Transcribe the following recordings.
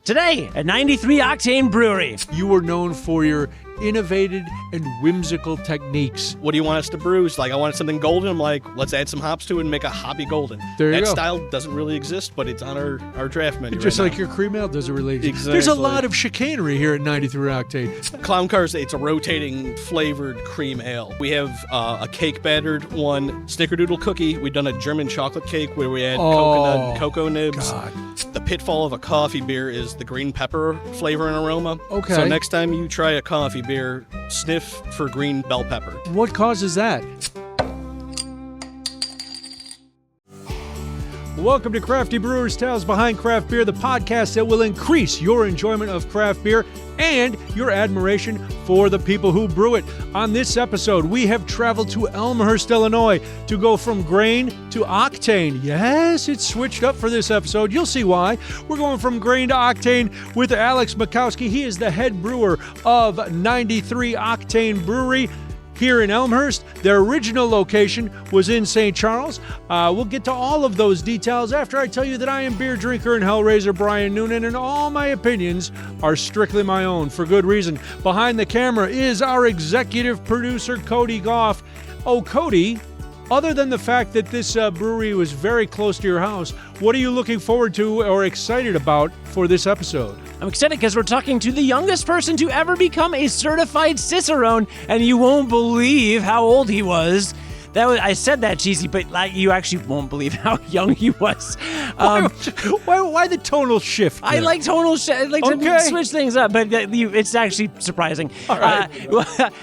Today at 93 Octane Brewery. You are known for your innovative and whimsical techniques. What do you want us to brew? It's like, I wanted something golden. I'm like, let's add some hops to it and make a hoppy golden. There you that go. style doesn't really exist, but it's on our draft menu. Just right like now. your cream ale doesn't really exist. Exactly. There's a lot of chicanery here at 93 Octane. Clown Cars, it's a rotating flavored cream ale. We have a cake battered one, snickerdoodle cookie. We've done a German chocolate cake where we add coconut and cocoa nibs. God. The pitfall of a coffee beer is the green pepper flavor and aroma. Okay. So next time you try a coffee beer, sniff for green bell pepper. What causes that? Welcome to Crafty Brewers Tales Behind Craft Beer, the podcast that will increase your enjoyment of craft beer and your admiration for the people who brew it. On this episode, we have traveled to Elmhurst, Illinois to go from grain to octane. Yes, it's switched up for this episode. You'll see why. We're going from grain to octane with Alex Makowski. He is the head brewer of 93 Octane Brewery here in Elmhurst. Their original location was in St. Charles. We'll get to all of those details after I tell you that I am beer drinker and hellraiser Brian Noonan, and all my opinions are strictly my own, for good reason. Behind the camera is our executive producer, Cody Goff. Oh, Cody, other than the fact that this brewery was very close to your house, what are you looking forward to or excited about for this episode? I'm excited because we're talking to the youngest person to ever become a certified Cicerone, and you won't believe how old he was. I said that cheesy, but you actually won't believe how young he was. Why the tonal shift? I like tonal shift. I like to switch things up, but it's actually surprising. All right.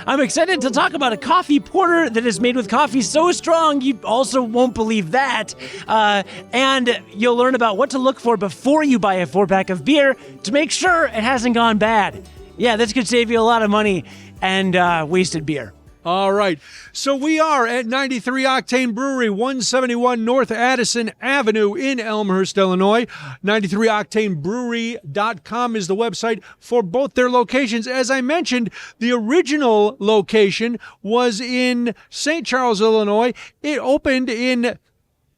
I'm excited to talk about a coffee porter that is made with coffee so strong you also won't believe that. And you'll learn about what to look for before you buy a 4-pack of beer to make sure it hasn't gone bad. Yeah, this could save you a lot of money and wasted beer. All right. So we are at 93 Octane Brewery, 171 North Addison Avenue in Elmhurst, Illinois. 93octanebrewery.com is the website for both their locations. As I mentioned, the original location was in St. Charles, Illinois. It opened in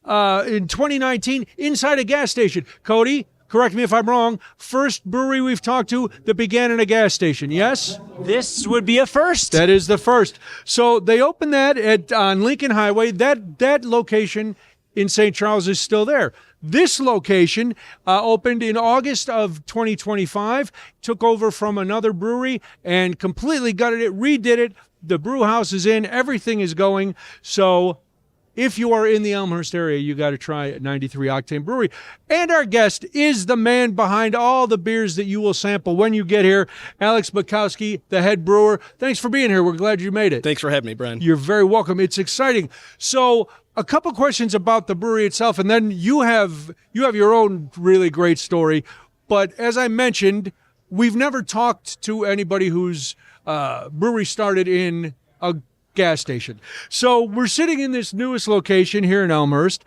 2019 inside a gas station. Cody, correct me if I'm wrong, first brewery we've talked to that began in a gas station, yes? This would be a first. That is the first. So they opened that on Lincoln Highway. That location in St. Charles is still there. This location opened in August of 2025, took over from another brewery and completely gutted it, redid it. The brew house is in, everything is going. So if you are in the Elmhurst area, you got to try 93 Octane Brewery. And our guest is the man behind all the beers that you will sample when you get here, Alex Makowski, the head brewer. Thanks for being here. We're glad you made it. Thanks for having me, Brian. You're very welcome. It's exciting. So a couple questions about the brewery itself, and then you have your own really great story. But as I mentioned, we've never talked to anybody whose brewery started in a gas station. So we're sitting in this newest location here in Elmhurst.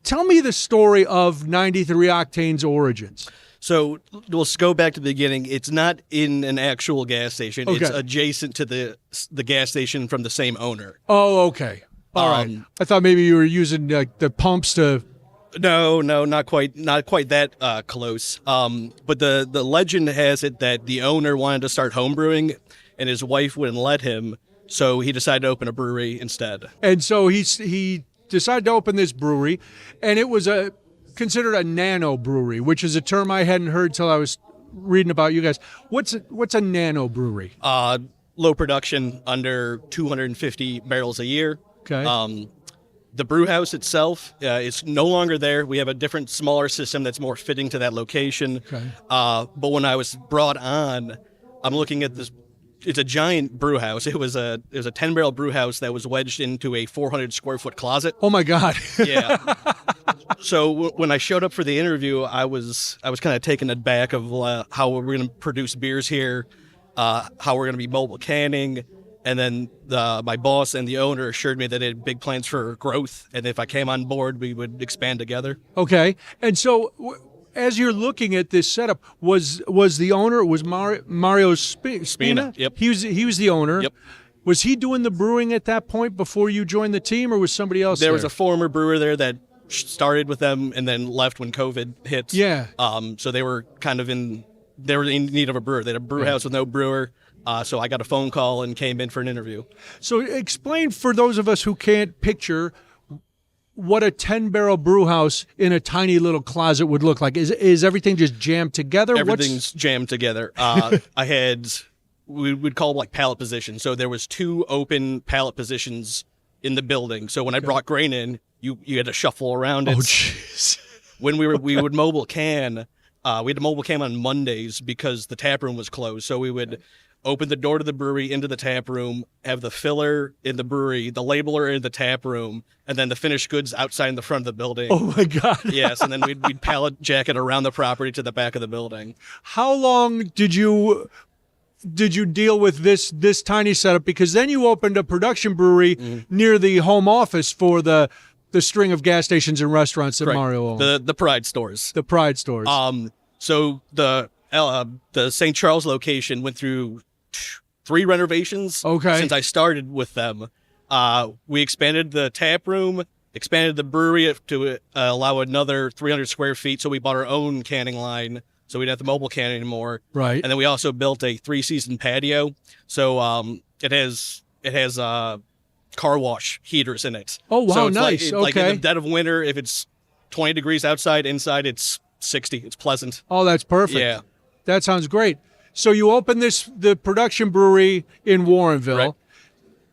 Tell me the story of 93 Octane's origins. So let's go back to the beginning. It's not in an actual gas station. Okay. It's adjacent to the gas station from the same owner. Oh, okay. All right. I thought maybe you were using the pumps to... No, not quite that close. But the legend has it that the owner wanted to start homebrewing, and his wife wouldn't let him, so he decided to open a brewery instead. And so he decided to open this brewery, and it was considered a nano brewery, which is a term I hadn't heard till I was reading about you guys. What's a nano brewery? Low production, under 250 barrels a year. Okay. The brew house itself is no longer there. We have a different, smaller system that's more fitting to that location. Okay. But when I was brought on, I'm looking at this. It's a giant brew house. It was a 10-barrel brew house that was wedged into a 400 square foot closet. Oh my God. Yeah. So when I showed up for the interview, I was kind of taken aback of how we're going to produce beers here, how we're going to be mobile canning. And then my boss and the owner assured me that they had big plans for growth, and if I came on board, we would expand together. Okay. And so as you're looking at this setup, was the owner, Mario Spina? Yep. He was the owner. Yep. Was he doing the brewing at that point before you joined the team, or was somebody else there? There was a former brewer there that started with them and then left when COVID hit. Yeah. So they were in need of a brewer. They had a brew house with no brewer. So I got a phone call and came in for an interview. So explain for those of us who can't picture what a 10-barrel brew house in a tiny little closet would look like. Is everything just jammed together? Everything's jammed together. We would call them like pallet positions. So there was 2 open pallet positions in the building. So when I brought grain in, you had to shuffle around it. Oh, jeez. When we would mobile can, we had to mobile can on Mondays because the tap room was closed. So we would open the door to the brewery into the tap room, have the filler in the brewery, the labeler in the tap room, and then the finished goods outside in the front of the building. Oh my God. Yes, and then we'd pallet jacket around the property to the back of the building. How long did you deal with this tiny setup? Because then you opened a production brewery near the home office for the string of gas stations and restaurants that Correct. Mario owned. The Pride stores. The Pride stores. So the St. Charles location went through 3 renovations. Okay. Since I started with them. We expanded the tap room, expanded the brewery to allow another 300 square feet. So we bought our own canning line, so we didn't have the mobile can anymore. Right. And then we also built a 3-season patio. So it has car wash heaters in it. Oh, wow, so it's nice. Like in okay. the dead of winter, if it's 20 degrees outside, inside it's 60. It's pleasant. Oh, that's perfect. Yeah. That sounds great. So you open the production brewery in Warrenville. Right.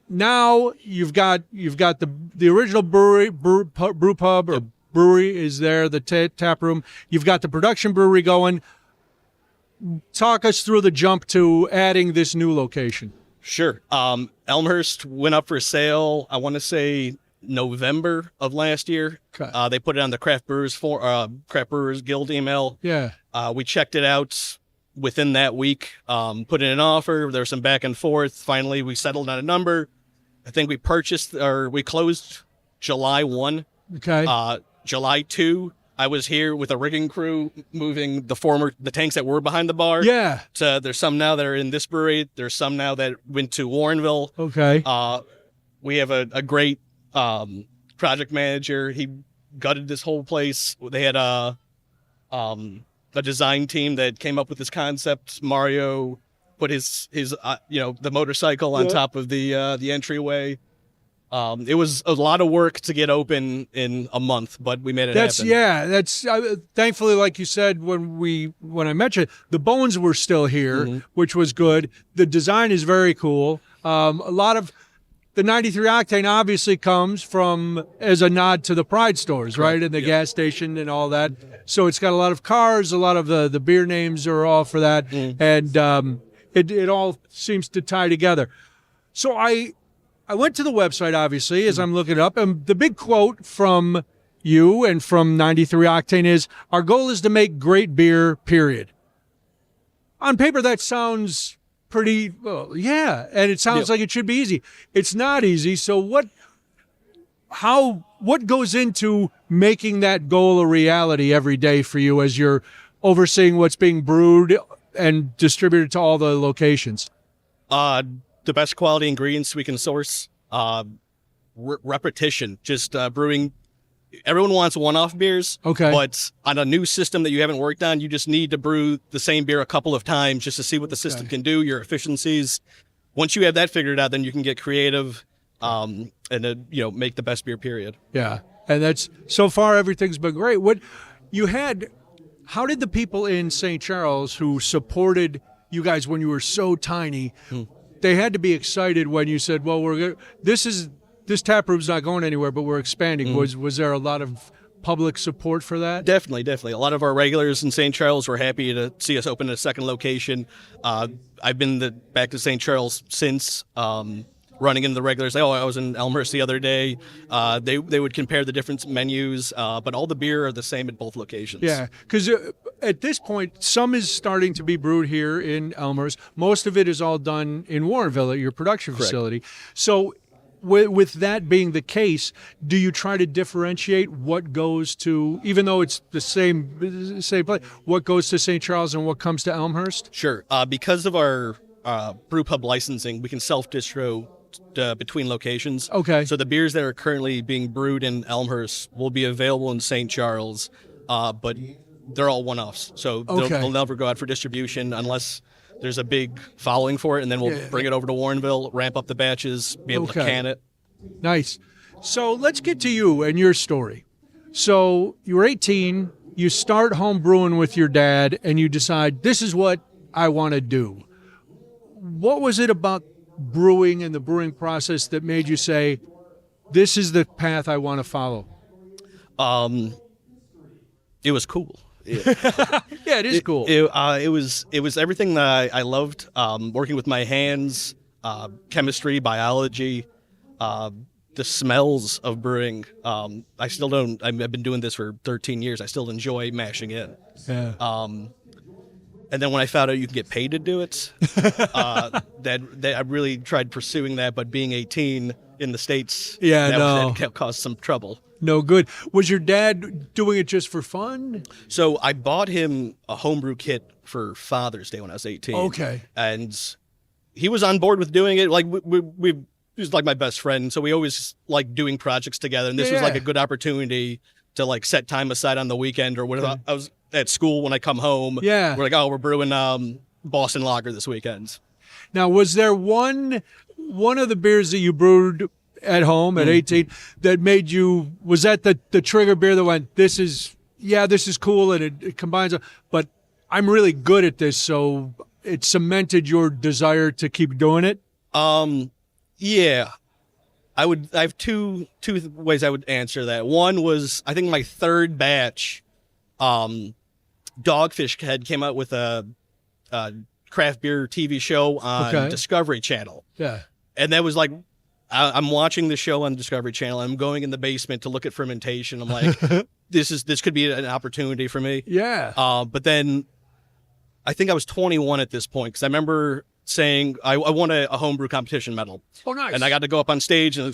Now you've got the original brew pub or brewery is there, the tap room. You've got the production brewery going. Talk us through the jump to adding this new location. Sure. Elmhurst went up for sale, I want to say November of last year. Okay. They put it on the Craft Brewers Guild email. Yeah. We checked it out within that week, put in an offer. There was some back and forth. Finally, we settled on a number. I think we closed July 1. Okay. July 2, I was here with a rigging crew moving the tanks that were behind the bar. Yeah. There's some now that are in this brewery. There's some now that went to Warrenville. Okay. We have a great project manager. He gutted this whole place. They had a design team that came up with this concept. Mario put his the motorcycle on top of the entryway. It was a lot of work to get open in a month, but we made it happen. Yeah, that's thankfully, like you said, when I met you, the bones were still here, which was good. The design is very cool. A lot of the 93 Octane obviously comes as a nod to the Pride stores, right? And the gas station and all that. So it's got a lot of cars, a lot of the beer names are all for that. And it all seems to tie together. So I went to the website, obviously, as I'm looking it up, and the big quote from you and from 93 Octane is, "Our goal is to make great beer, period." On paper, that sounds pretty, well, yeah, and it sounds like it should be easy. It's not easy, so what goes into making that goal a reality every day for you as you're overseeing what's being brewed and distributed to all the locations? The best quality ingredients we can source, repetition, just brewing. Everyone wants one-off beers, okay, but on a new system that you haven't worked on, you just need to brew the same beer a couple of times just to see what the system can do, your efficiencies. Once you have that figured out, then you can get creative and make the best beer, period. Yeah, and that's, so far, everything's been great. How did the people in St. Charles who supported you guys when you were so tiny, they had to be excited when you said, well, this tap room's not going anywhere, but we're expanding. Was there a lot of public support for that? Definitely. A lot of our regulars in St. Charles were happy to see us open a second location. I've been back to St. Charles since, running into the regulars. I was in Elmhurst the other day. They would compare the different menus, but all the beer are the same at both locations. Yeah, because at this point, some is starting to be brewed here in Elmhurst. Most of it is all done in Warrenville at your production facility. So with that being the case, do you try to differentiate what goes to, even though it's the same place, what goes to St. Charles and what comes to Elmhurst? Sure. Because of our brew pub licensing, we can self-distro between locations. Okay. So the beers that are currently being brewed in Elmhurst will be available in St. Charles, but they're all one-offs. So they'll never go out for distribution unless there's a big following for it, and then we'll bring it over to Warrenville, ramp up the batches, be able to can it. Nice. So let's get to you and your story. So you were 18, you start home brewing with your dad, and you decide, this is what I want to do. What was it about brewing and the brewing process that made you say, this is the path I want to follow? It was cool. Yeah, it is cool. It was everything that I loved. Working with my hands, chemistry, biology, the smells of brewing. I still don't. I've been doing this for 13 years. I still enjoy mashing in. Yeah. And then when I found out you can get paid to do it, that I really tried pursuing that. But being 18 in the States, that caused some trouble. No good. Was your dad doing it just for fun? So I bought him a homebrew kit for Father's Day when I was 18. Okay. And he was on board with doing it. Like he was like my best friend, so we always like doing projects together. And this was like a good opportunity to like set time aside on the weekend or whatever. I was at school when I come home. Yeah. We're like, oh, we're brewing Boston Lager this weekend. Now, was there one of the beers that you brewed at home at 18 that made you, was that the trigger beer that went, this is cool and it combines, but I'm really good at this, so it cemented your desire to keep doing it? Yeah. I have two ways I would answer that. One was, I think my third batch, Dogfish Head came out with a craft beer TV show on Discovery Channel. Yeah. And that was like, I'm watching the show on Discovery Channel. I'm going in the basement to look at fermentation. I'm like, this could be an opportunity for me. Yeah. But then I think I was 21 at this point, because I remember saying I won a homebrew competition medal. Oh, nice. And I got to go up on stage and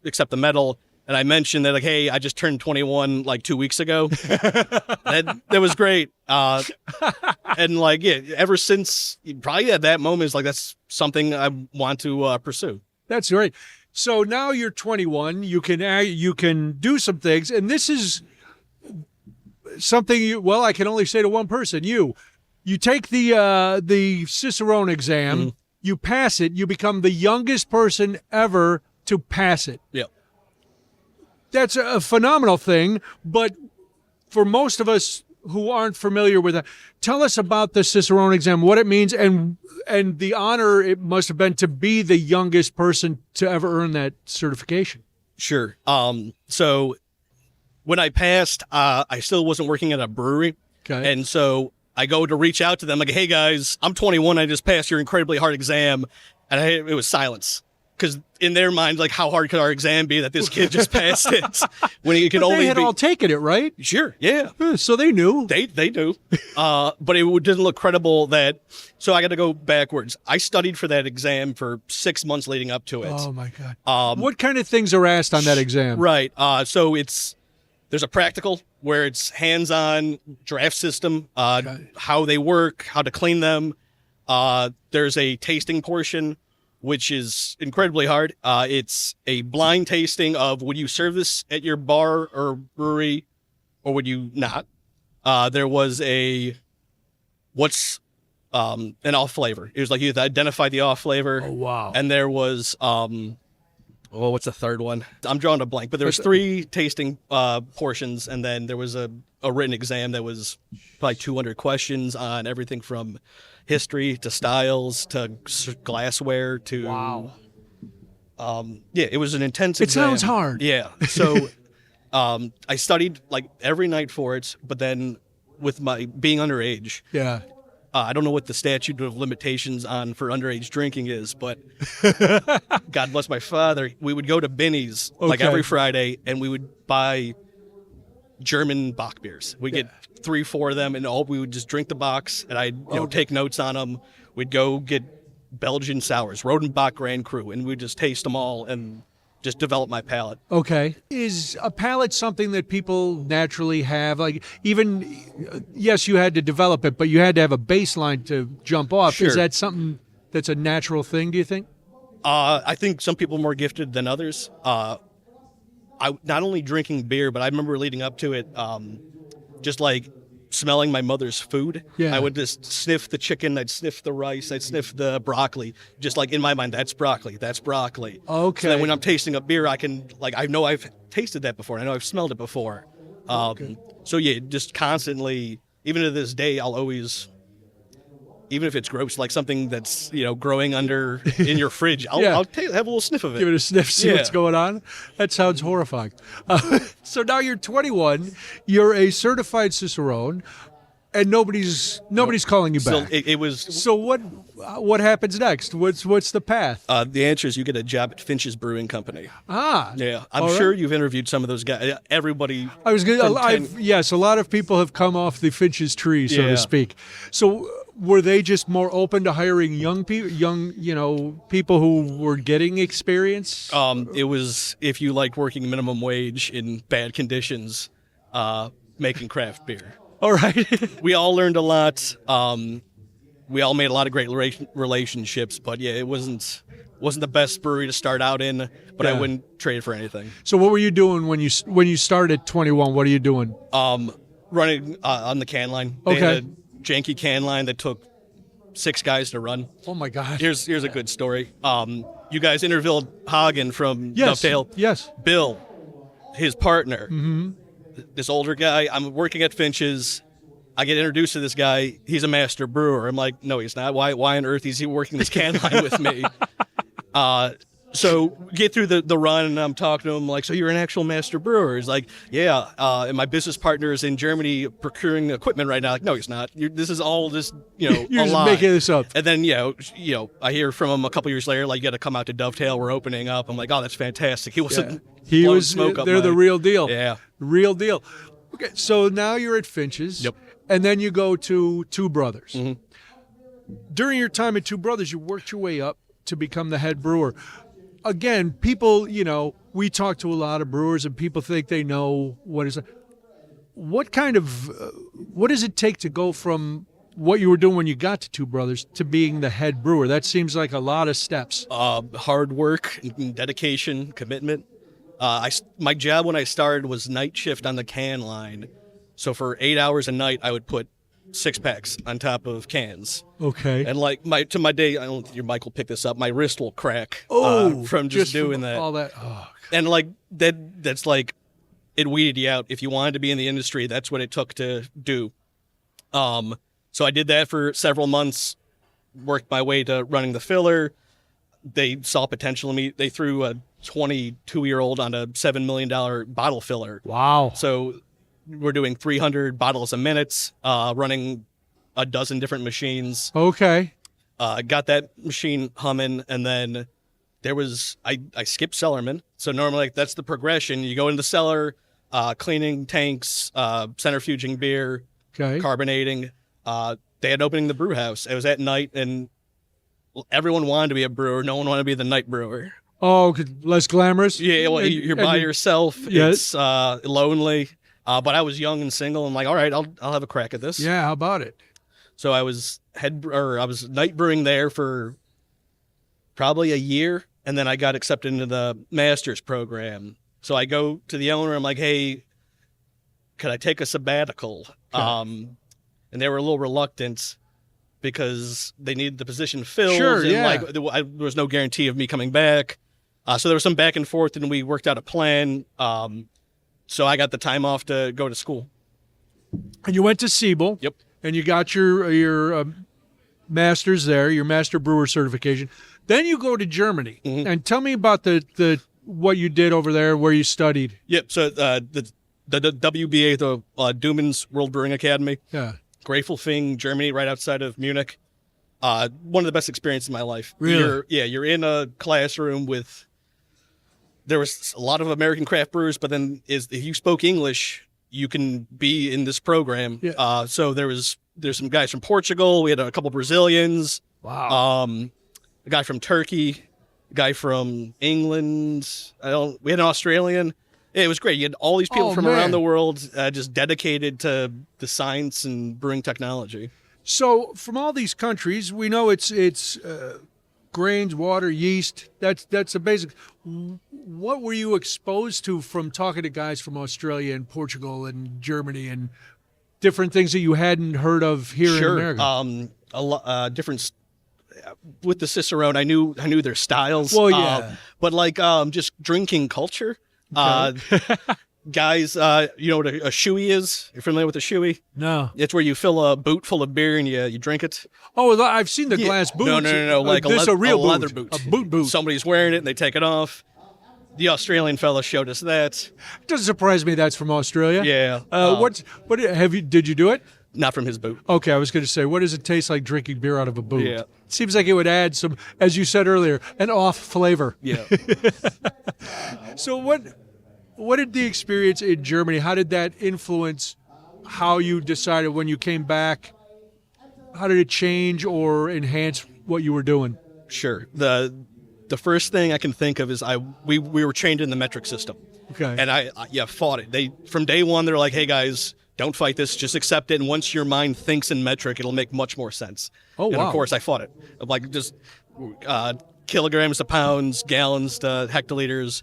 accept the medal. And I mentioned that, like, hey, I just turned 21 like 2 weeks ago. that was great. And like, yeah, ever since, probably at that moment, it's like, that's something I want to pursue. That's great. So now you're 21. You can do some things, and this is something I can only say to one person. You take the Cicerone exam, you pass it, you become the youngest person ever to pass it. Yep. That's a phenomenal thing, but for most of us who aren't familiar with that, tell us about the Cicerone exam, what it means, and the honor it must have been to be the youngest person to ever earn that certification. Sure. So when I passed, I still wasn't working at a brewery. Okay. And so I go to reach out to them like, hey guys, I'm 21. I just passed your incredibly hard exam. And it was silence. Because in their mind, like, how hard could our exam be that this kid just passed it? When he can only they had all taken it, right? Sure, yeah. So they knew. They do. But it didn't look credible so I got to go backwards. I studied for that exam for 6 months leading up to it. Oh, my God. What kind of things are asked on that exam? Right. So there's a practical where it's hands-on draft system, how they work, how to clean them. There's a tasting portion, which is incredibly hard. It's a blind tasting of, would you serve this at your bar or brewery, or would you not? There was what's an off flavor. It was like you had to identify the off flavor. Oh, wow. And there was, what's the third one? I'm drawing a blank, but there was 3 tasting portions, and then there was a written exam that was probably 200 questions on everything from history to styles to glassware to it was an intense exam. It sounds hard. Yeah. So I studied like every night for it, but then with my being underage, I don't know what the statute of limitations for underage drinking is, but God bless my father, we would go to Binny's like every Friday, and we would buy German Bock beers. We get 3-4 of them, and we would just drink the box, and I'd take notes on them. We'd go get Belgian sours, Rodenbach Grand Cru, and we'd just taste them all and just develop my palate. Okay. Is a palate something that people naturally have? Like, even, yes, you had to develop it, but you had to have a baseline to jump off. Sure. Is that something that's a natural thing, do you think? I think some people are more gifted than others. I not only drinking beer, but I remember leading up to it, just like smelling my mother's food. Yeah. I would just sniff the chicken, I'd sniff the rice, I'd sniff the broccoli. Just like in my mind, that's broccoli, that's broccoli. Okay. So then when I'm tasting a beer, I can, like, I know I've tasted that before. I know I've smelled it before. So yeah, just constantly, even to this day, I'll always, even if it's gross, like something that's, growing in your fridge, I'll have a little sniff of it. Give it a sniff, see what's going on. That sounds horrifying. So now you're 21, you're a certified Cicerone, and nobody's calling you back. So it was. So what happens next? What's the path? The answer is you get a job at Finch's Brewing Company. Ah, yeah. I'm sure you've interviewed some of those guys. Everybody. I was gonna. Yes, a lot of people have come off the Finch's tree, so to speak. So were they just more open to hiring young people, people who were getting experience? It was if you like working minimum wage in bad conditions, making craft beer. All right. We all learned a lot. We all made a lot of great relationships, but yeah, it wasn't the best brewery to start out in, but I wouldn't trade it for anything. So what were you doing when you started at 21? What are you doing? Running on the can line. They had a janky can line that took 6 guys to run. Oh my God. Here's a good story. You guys interviewed Hagen from Dovetail. Yes. Bill, his partner. Mm-hmm. This older guy. I'm working at Finch's. I get introduced to this guy. He's a master brewer. I'm like, no, he's not. Why on earth is he working this can line with me? So get through the run, and I'm talking to him like, so you're an actual master brewer? He's like, yeah. And my business partner is in Germany procuring equipment right now. Like, no, he's not. This is all just, You're a just lie. making this up. And then, I hear from him a couple years later, like, you got to come out to Dovetail. We're opening up. I'm like, oh, that's fantastic. He wasn't. He blowing was. smoke up They're the real deal. Yeah. Real deal. Okay, so now you're at Finch's. Yep. And then you go to Two Brothers. Mm-hmm. During your time at Two Brothers, you worked your way up to become the head brewer. Again, people, we talk to a lot of brewers, and people think they know what is. What does it take to go from what you were doing when you got to Two Brothers to being the head brewer? That seems like a lot of steps. Hard work, dedication, commitment. My job when I started was night shift on the can line. So for 8 hours a night, I would put 6-packs on top of cans. Okay. And like to my day, I don't think your mic will pick this up. My wrist will crack from just doing that. All that. Oh, and like that's like it weeded you out. If you wanted to be in the industry, that's what it took to do. So I did that for several months, worked my way to running the filler. They saw potential in me. They threw a 22-year-old on a $7 million bottle filler. Wow. So we're doing 300 bottles a minute, running a dozen different machines. Okay. Got that machine humming, and then there was I skipped cellarman. So normally that's the progression. You go in the cellar, cleaning tanks, centrifuging beer, carbonating. They had opening the brew house. It was at night, and everyone wanted to be a brewer. No one wanted to be the night brewer. Oh, less glamorous? Yeah, well, you're by yourself. Yes. It's lonely. But I was young and single. I'm like, all right, I'll have a crack at this. Yeah, how about it? So I was night brewing there for probably a year, and then I got accepted into the master's program. So I go to the owner. I'm like, hey, could I take a sabbatical? Okay. And they were a little reluctant because they needed the position filled. Sure, and yeah. there was no guarantee of me coming back. So there was some back and forth, and we worked out a plan. So I got the time off to go to school. And you went to Siebel. Yep. And you got your master's there, your master brewer certification. Then you go to Germany. Mm-hmm. And tell me about the what you did over there, where you studied. Yep. So the WBA, the Duman's World Brewing Academy. Yeah. Grateful Thing, Germany, right outside of Munich. One of the best experiences of my life. Really? You're in a classroom with. There was a lot of American craft brewers, but then if you spoke English, you can be in this program. Yeah. So there's some guys from Portugal. We had a couple Brazilians. Wow. A guy from Turkey, a guy from England. We had an Australian. It was great. You had all these people from around the world just dedicated to the science and brewing technology. So from all these countries, we know it's grains, water, yeast. That's a basic. What were you exposed to from talking to guys from Australia and Portugal and Germany and different things that you hadn't heard of here in America? A lot different. With the Cicerone, I knew their styles. Well, yeah. But like just drinking culture. Okay. Guys, you know what a shoey is? You're familiar with a shoey? No. It's where you fill a boot full of beer and you drink it. Oh, I've seen the glass boots. No. Like a real leather boot. boot. A boot. Somebody's wearing it and they take it off. The Australian fella showed us that. It doesn't surprise me that's from Australia. Yeah. Did you do it? Not from his boot. Okay, I was going to say, what does it taste like drinking beer out of a boot? Yeah. It seems like it would add some, as you said earlier, an off flavor. Yeah. So what did the experience in Germany, how did that influence how you decided when you came back? How did it change or enhance what you were doing? Sure. The first thing I can think of is we were trained in the metric system. Okay. And I fought it. From day one, they're like, hey, guys, don't fight this. Just accept it. And once your mind thinks in metric, it'll make much more sense. Oh, and wow. of course, I fought it. Like just kilograms to pounds, gallons to hectoliters.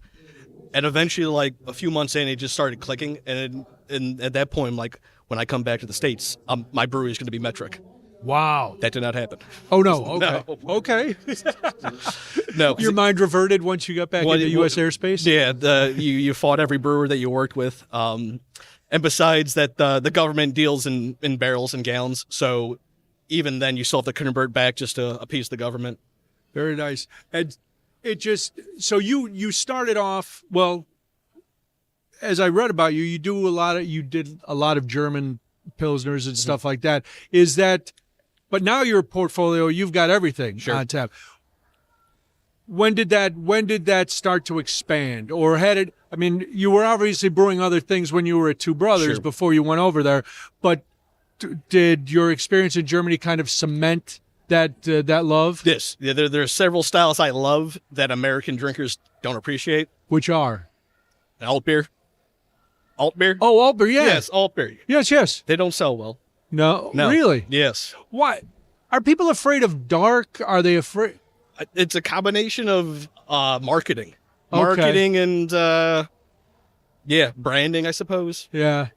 And eventually, like a few months in, it just started clicking. And at that point, like, when I come back to the States, my brewery is going to be metric. Wow. That did not happen. Oh, no. Okay. No. Okay. No. Your mind reverted once you got back into U.S. airspace? Yeah. You fought every brewer that you worked with. And besides that, the government deals in barrels and gallons. So even then, you still have to convert back just to appease the government. Very nice. And it just, so you started off, well, as I read about you, you did a lot of German Pilsners and stuff like that. Is that, but now your portfolio, you've got everything on tap. When did that start to expand, or had it? I mean, you were obviously brewing other things when you were at Two Brothers before you went over there. But did your experience in Germany kind of cement that love? There are several styles I love that American drinkers don't appreciate. Which are alt beer. Alt beer. Oh, alt beer. Yeah. Yes, alt beer. Yes. They don't sell well. No. Really? Yes. Why? Are people afraid of dark? Are they afraid? It's a combination of marketing. Okay. Marketing and, branding, I suppose. Yeah.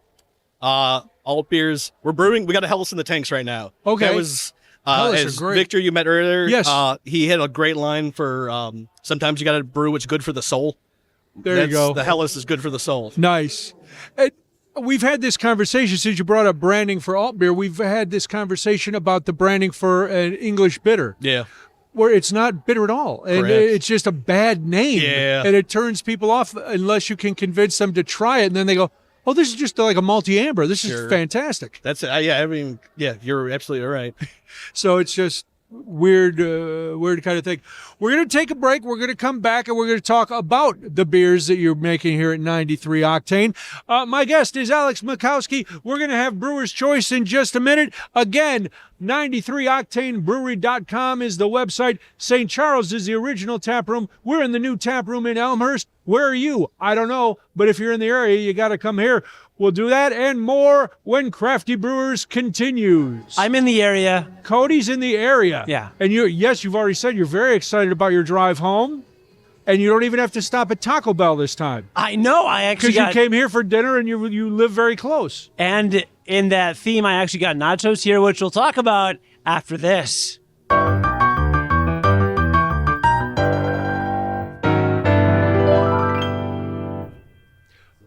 Alt beers. We're brewing. We got a Helles in the tanks right now. Okay. That was, Helles as are great. Victor you met earlier. Yes. He had a great line for sometimes you got to brew what's good for the soul. You go. The Helles is good for the soul. Nice. We've had this conversation since you brought up branding for alt beer. We've had this conversation about the branding for an English bitter. Yeah. Where it's not bitter at all. And Correct. It's just a bad name. Yeah. And it turns people off unless you can convince them to try it. And then they go, oh, this is just like a multi-amber. This is fantastic. That's it. I mean, you're absolutely right. So it's just weird kind of thing. We're going to take a break. We're going to come back and we're going to talk about the beers that you're making here at 93 Octane. My guest is Alex Makowski. We're going to have Brewer's Choice in just a minute. Again, 93octanebrewery.com is the website. St. Charles is the original taproom. We're in the new taproom in Elmhurst. Where are you? I don't know, but if you're in the area, you got to come here. We'll do that and more when Crafty Brewers continues. I'm in the area. Cody's in the area. Yeah. And you've already said you're very excited about your drive home. And you don't even have to stop at Taco Bell this time. I know. I actually Because you came here for dinner and you live very close. And in that theme, I actually got nachos here, which we'll talk about after this.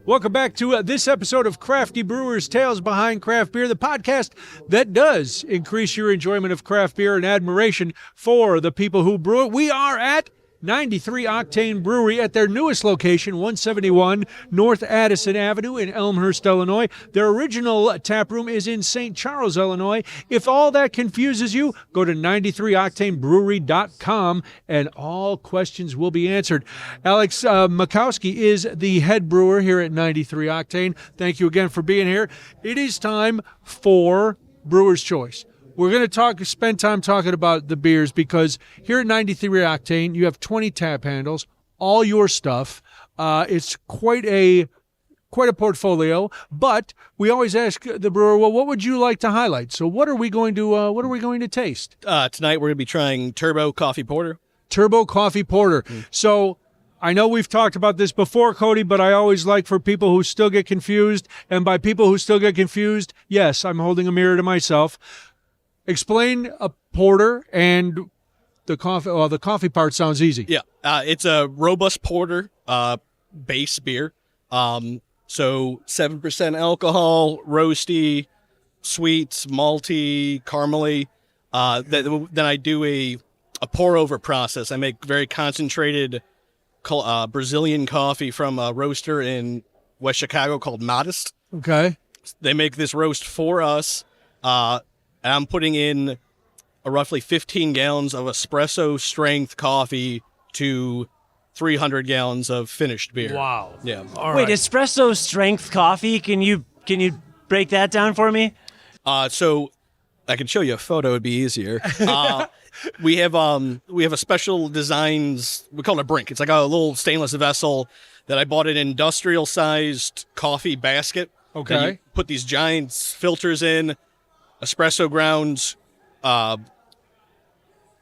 Welcome back to this episode of Crafty Brewers Tales Behind Craft Beer, the podcast that does increase your enjoyment of craft beer and admiration for the people who brew it. We are at 93 Octane Brewery at their newest location, 171 North Addison Avenue in Elmhurst, Illinois. Their original taproom is in St. Charles, Illinois. If all that confuses you, go to 93octanebrewery.com and all questions will be answered. Alex Makowski is the head brewer here at 93 Octane. Thank you again for being here. It is time for Brewer's Choice. We're going to spend time talking about the beers because here at 93 Octane, you have 20 tap handles, all your stuff. It's quite a portfolio, but we always ask the brewer, well, what would you like to highlight? So what are we going to taste? Tonight we're going to be trying Turbo Coffee Porter. Turbo Coffee Porter. So I know we've talked about this before, Cody, but I always like for people who still get confused, and by people who still get confused, yes, I'm holding a mirror to myself. Explain a porter and the coffee. Well, the coffee part sounds easy. Yeah, it's a robust porter base beer. So 7% alcohol, roasty, sweet, malty, caramely. Then I do a pour over process. I make very concentrated Brazilian coffee from a roaster in West Chicago called Modest. Okay. They make this roast for us, and I'm putting in roughly 15 gallons of espresso strength coffee to 300 gallons of finished beer. Wow. Yeah. Wait, espresso strength coffee? Can you break that down for me? So I can show you a photo. It'd be easier. We have a special designs. We call it a brink. It's like a little stainless vessel that I bought an industrial sized coffee basket. Okay. That you put these giant filters in, espresso grounds,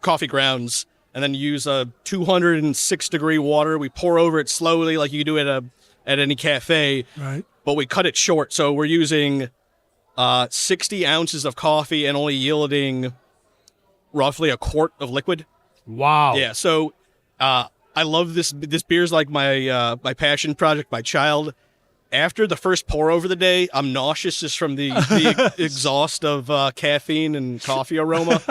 coffee grounds, and then use a 206 degree water. We pour over it slowly, like you do at any cafe. Right. But we cut it short, so we're using 60 ounces of coffee and only yielding roughly a quart of liquid. Wow. Yeah. So I love this. This beer's like my passion project, my child. After the first pour over the day, I'm nauseous just from the exhaust of caffeine and coffee aroma.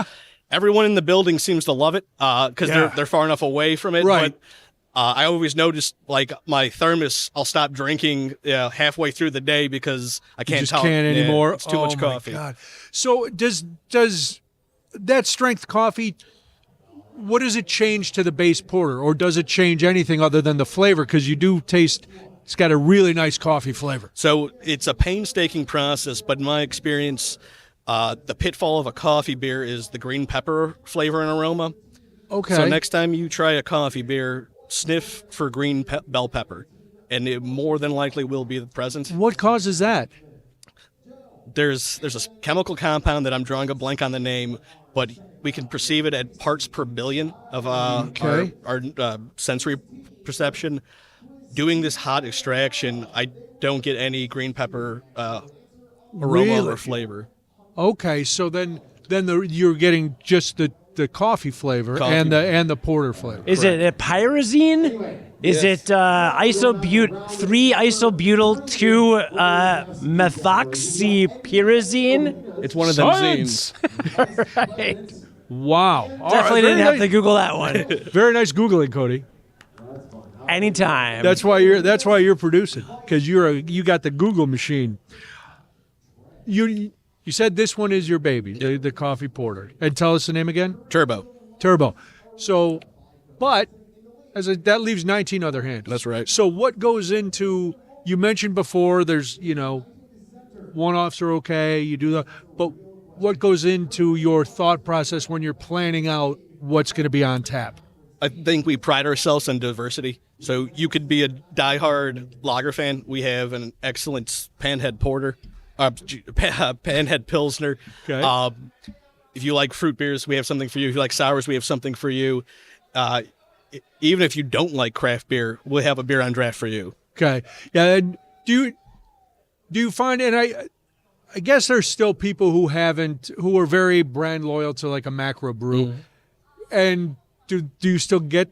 Everyone in the building seems to love it because they're far enough away from it. Right. But I always notice, like, my thermos, I'll stop drinking halfway through the day because I can't just can't anymore. It's too much coffee. My God. So does that strength coffee, what does it change to the base porter, or does it change anything other than the flavor? Because you do taste, it's got a really nice coffee flavor. So it's a painstaking process, but in my experience, the pitfall of a coffee beer is the green pepper flavor and aroma. Okay. So next time you try a coffee beer, sniff for green bell pepper, and it more than likely will be present. What causes that? There's a chemical compound that I'm drawing a blank on the name, but we can perceive it at parts per billion of our sensory perception. Doing this hot extraction, I don't get any green pepper aroma or flavor. Okay, so then you're getting just the coffee flavor and the porter flavor. Is it a pyrazine? Is it 3-isobutyl 2-methoxypyrazine? It's one of them Science. zines. Right. Wow. Definitely didn't have to Google that one. Very nice Googling, Cody. Anytime. That's why you're producing, because you got the Google machine. You said this one is your baby, the coffee porter. And tell us the name again. Turbo. So, but that leaves 19 other handles. That's right. So what goes into? You mentioned before, there's one-offs are okay. You do that, but what goes into your thought process when you're planning out what's going to be on tap? I think we pride ourselves on diversity. So you could be a diehard lager fan. We have an excellent panhead porter, panhead pilsner. Okay. If you like fruit beers, we have something for you. If you like sours, we have something for you. Even if you don't like craft beer, we'll have a beer on draft for you. Okay. Yeah. And do you find, and I guess there's still people who are very brand loyal to like a macro brew. And do you still get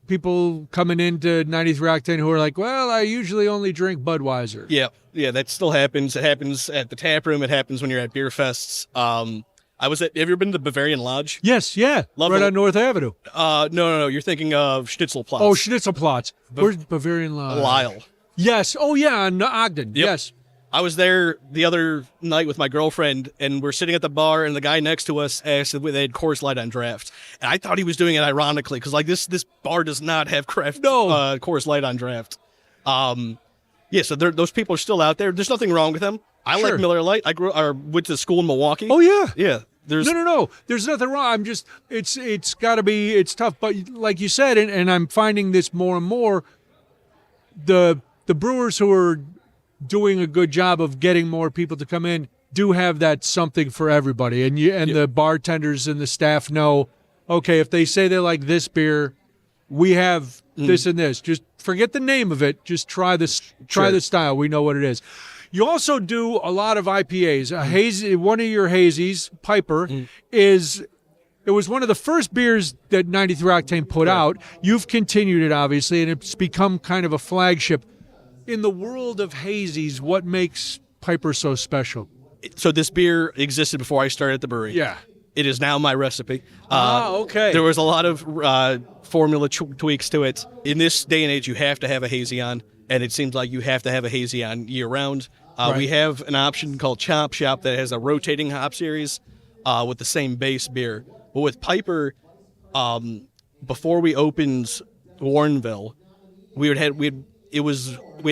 people coming into 93 Octane who are like, well, I usually only drink Budweiser? Yeah, that still happens. It happens at the Taproom. It happens when you're at beer fests. Have you ever been to the Bavarian Lodge? Yes, yeah. Right on North Avenue. No. You're thinking of Schnitzelplatz. Oh, Schnitzelplatz. Where's Bavarian Lodge? Lyle. Yes. Oh, yeah, on Ogden. Yep. Yes. I was there the other night with my girlfriend, and we're sitting at the bar, and the guy next to us asked if they had Coors Light on draft. And I thought he was doing it ironically, because like this bar does not have Coors Light on draft. So those people are still out there. There's nothing wrong with them. I like Miller Lite. I went to school in Milwaukee. Oh, yeah. Yeah. No. There's nothing wrong. I'm just, it's got to be, it's tough. But like you said, and I'm finding this more and more, the brewers who are doing a good job of getting more people to come in do have that something for everybody. And the bartenders and the staff know, okay, if they say they like this beer, we have this and this. Just forget the name of it. Just try this. Try the style. We know what it is. You also do a lot of IPAs. Hazy, one of your hazies, Piper, it was one of the first beers that 93 Octane put out. You've continued it, obviously, and it's become kind of a flagship. In the world of hazies, what makes Piper so special? So this beer existed before I started at the brewery. Yeah. It is now my recipe. Okay. There was a lot of formula tweaks to it. In this day and age, you have to have a hazy on, and it seems like you have to have a hazy on year-round. Right. We have an option called Chop Shop that has a rotating hop series with the same base beer. But with Piper, before we opened Warrenville, we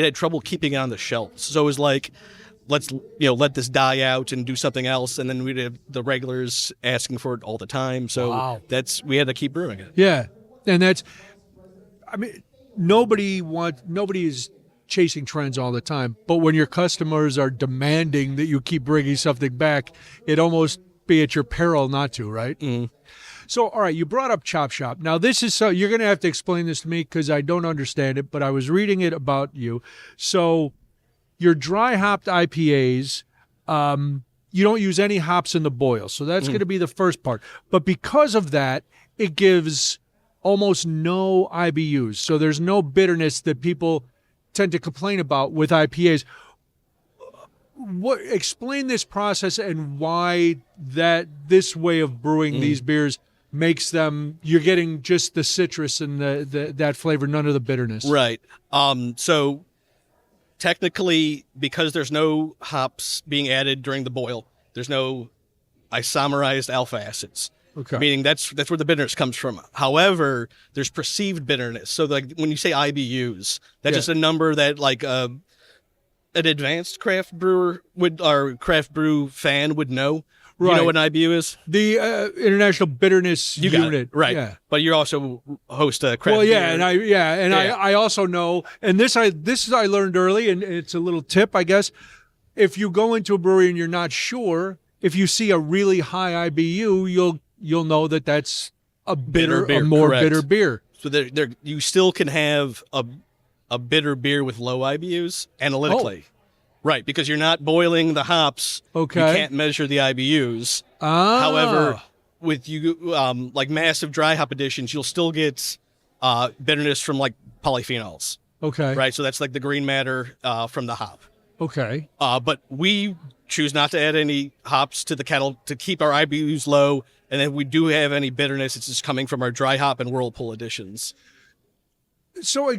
had trouble keeping it on the shelves. So it was like, let's let this die out and do something else, and then we'd have the regulars asking for it all the time. So we had to keep brewing it. Yeah, and nobody is chasing trends all the time, but when your customers are demanding that you keep bringing something back, it almost be at your peril not to, right? So, all right, you brought up Chop Shop. Now, this is you're going to have to explain this to me because I don't understand it, but I was reading it about you. So, your dry hopped IPAs, you don't use any hops in the boil. So that's going to be the first part. But because of that, it gives almost no IBUs. So there's no bitterness that people tend to complain about with IPAs. Explain this process and why this way of brewing these beers makes them, you're getting just the citrus and that flavor, none of the bitterness. Right. So technically, because there's no hops being added during the boil, there's no isomerized alpha acids. Okay. Meaning that's where the bitterness comes from. However, there's perceived bitterness. So like when you say IBUs, that's just a number that like an advanced craft brewer or craft brew fan would know. Right. You know what an IBU is? The International Bitterness Unit. Right. Yeah. But you also host a craft beer. I also know, and this I learned early, and it's a little tip, I guess. If you go into a brewery and you're not sure, if you see a really high IBU, you'll know that that's a bitter beer. So there you still can have a bitter beer with low IBUs analytically. Oh. Right, because you're not boiling the hops. Okay. You can't measure the IBUs. However, with like massive dry hop additions, you'll still get bitterness from like polyphenols. Okay. Right, so that's like the green matter from the hop. Okay. But we choose not to add any hops to the kettle to keep our IBUs low, and then we do have any bitterness, it's just coming from our dry hop and whirlpool additions. So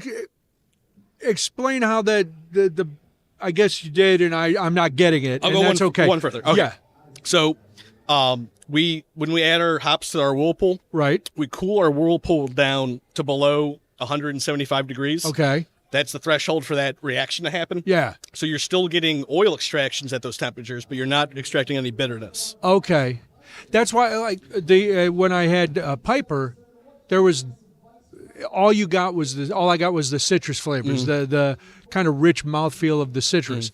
explain how the I guess you did, and I'm not getting it. I'll go one further. Okay. Yeah. So, when we add our hops to our whirlpool, right, we cool our whirlpool down to below 175 degrees. Okay. That's the threshold for that reaction to happen. Yeah. So you're still getting oil extractions at those temperatures, but you're not extracting any bitterness. Okay. That's why, like when I had Piper, there was all I got was the citrus flavors, the kind of rich mouthfeel of the citrus.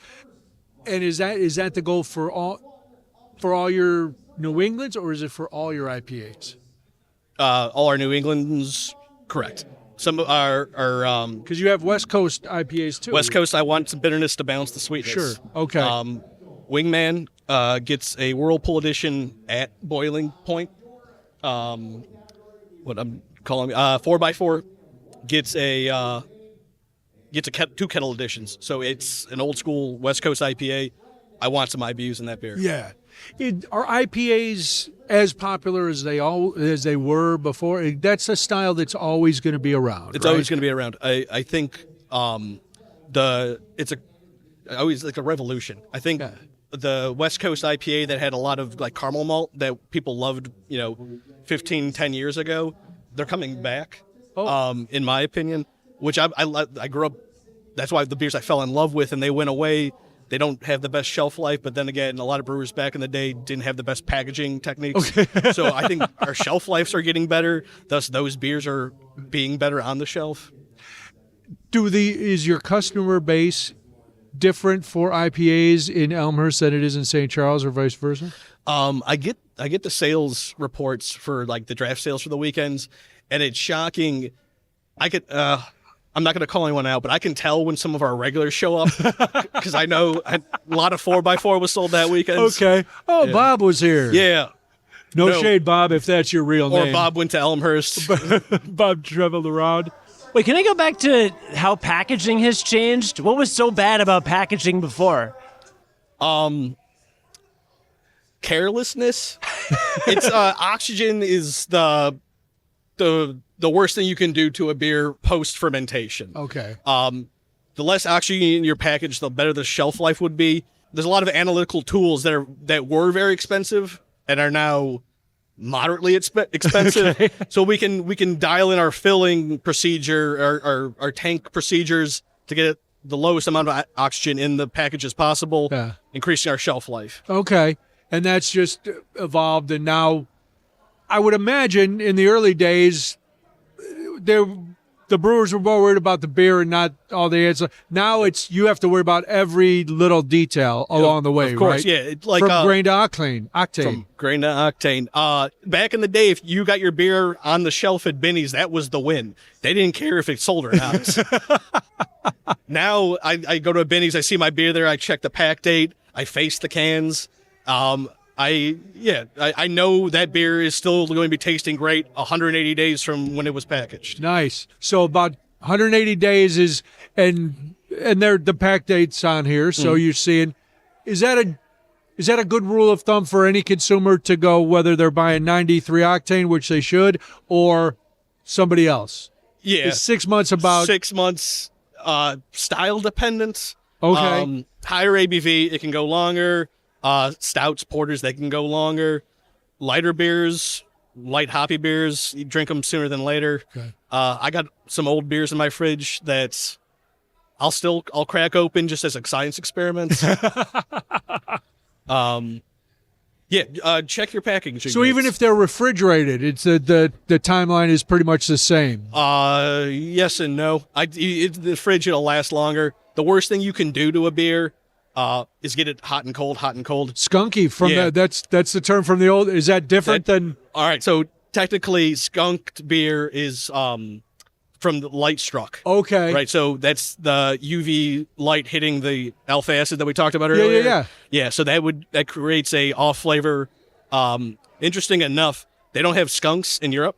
And is that the goal for all your New Englands, or is it for all your IPAs? All our New Englands, correct. Some of our because you have West Coast IPAs too. West Coast, I want some bitterness to balance the sweetness. Sure. Okay. Wingman gets a whirlpool edition at boiling point. What I'm calling 4x4 gets two kettle editions. So it's an old school West Coast IPA. I want some IBUs in that beer. Yeah. Are IPAs as popular as they were before? That's a style that's always going to be around. It's always going to be around. I think it's always like a revolution. I think the West Coast IPA that had a lot of like caramel malt that people loved, 10 years ago, they're coming back. In my opinion, which I grew up. That's why the beers I fell in love with, and they went away. They don't have the best shelf life, but then again, a lot of brewers back in the day didn't have the best packaging techniques. Okay. So I think our shelf lives are getting better. Thus, those beers are being better on the shelf. Is your customer base different for IPAs in Elmhurst than it is in St. Charles, or vice versa? I get get the sales reports for like the draft sales for the weekends, and it's shocking. I'm not going to call anyone out, but I can tell when some of our regulars show up because I know a lot of 4x4 was sold that weekend. Okay. Oh, yeah. Bob was here. Yeah. No shade, Bob, if that's your real name. Or Bob went to Elmhurst. Bob traveled around. Wait, can I go back to how packaging has changed? What was so bad about packaging before? Carelessness. It's oxygen is the worst thing you can do to a beer post fermentation. Okay. The less oxygen in your package, the better the shelf life would be. There's a lot of analytical tools that were very expensive and are now moderately expensive. Okay. So we can dial in our filling procedure, our tank procedures to get the lowest amount of oxygen in the package as possible, increasing our shelf life. Okay. And that's just evolved, and now I would imagine in the early days, the brewers were more worried about the beer and not all the answers. Now you have to worry about every little detail along the way, of course, right? Yeah, like from grain to octane. From grain to octane. Back in the day, if you got your beer on the shelf at Binny's, that was the win. They didn't care if it sold or not. Now I go to a Binny's, I see my beer there, I check the pack date, I face the cans. I know that beer is still going to be tasting great 180 days from when it was packaged. Nice. So about 180 days is, and the pack date's on here. So you're seeing, is that a good rule of thumb for any consumer to go whether they're buying 93 octane, which they should, or somebody else? Yeah. Is 6 months about 6 months, style dependent. Okay. Higher ABV, it can go longer. Stouts, porters, they can go longer. Lighter beers, light hoppy beers, you drink them sooner than later. Okay. I got some old beers in my fridge that I'll crack open just as a science experiment. Check your packaging. So even if they're refrigerated, it's the timeline is pretty much the same. Yes and no. The fridge, it'll last longer. The worst thing you can do to a beer is get it hot and cold. Skunky from that's the term from the old. Is that different than? All right, so technically, skunked beer is from the light struck. Okay, right. So that's the UV light hitting the alpha acid that we talked about earlier. Yeah. So that creates a off flavor. Interesting enough, they don't have skunks in Europe.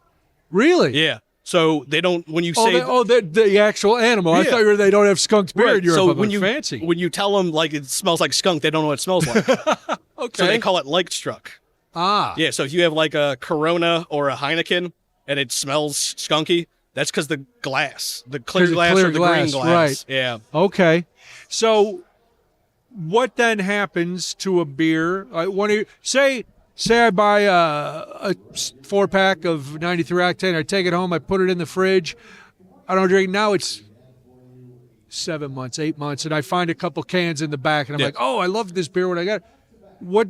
Really? Yeah. So they don't, when you say... the actual animal. Yeah. I thought they don't have skunked beer in Europe. So fancy. When you tell them like it smells like skunk, they don't know what it smells like. Okay. So they call it light struck. Ah. Yeah, so if you have like a Corona or a Heineken and it smells skunky, that's because the glass, the clear glass or the green glass. Right. Yeah. Okay. So what then happens to a beer? Say I buy a 4-pack of 93 octane. I take it home. I put it in the fridge. I don't drink. Now it's 7 months, 8 months, and I find a couple cans in the back, and I'm like, oh, I love this beer. What I got? What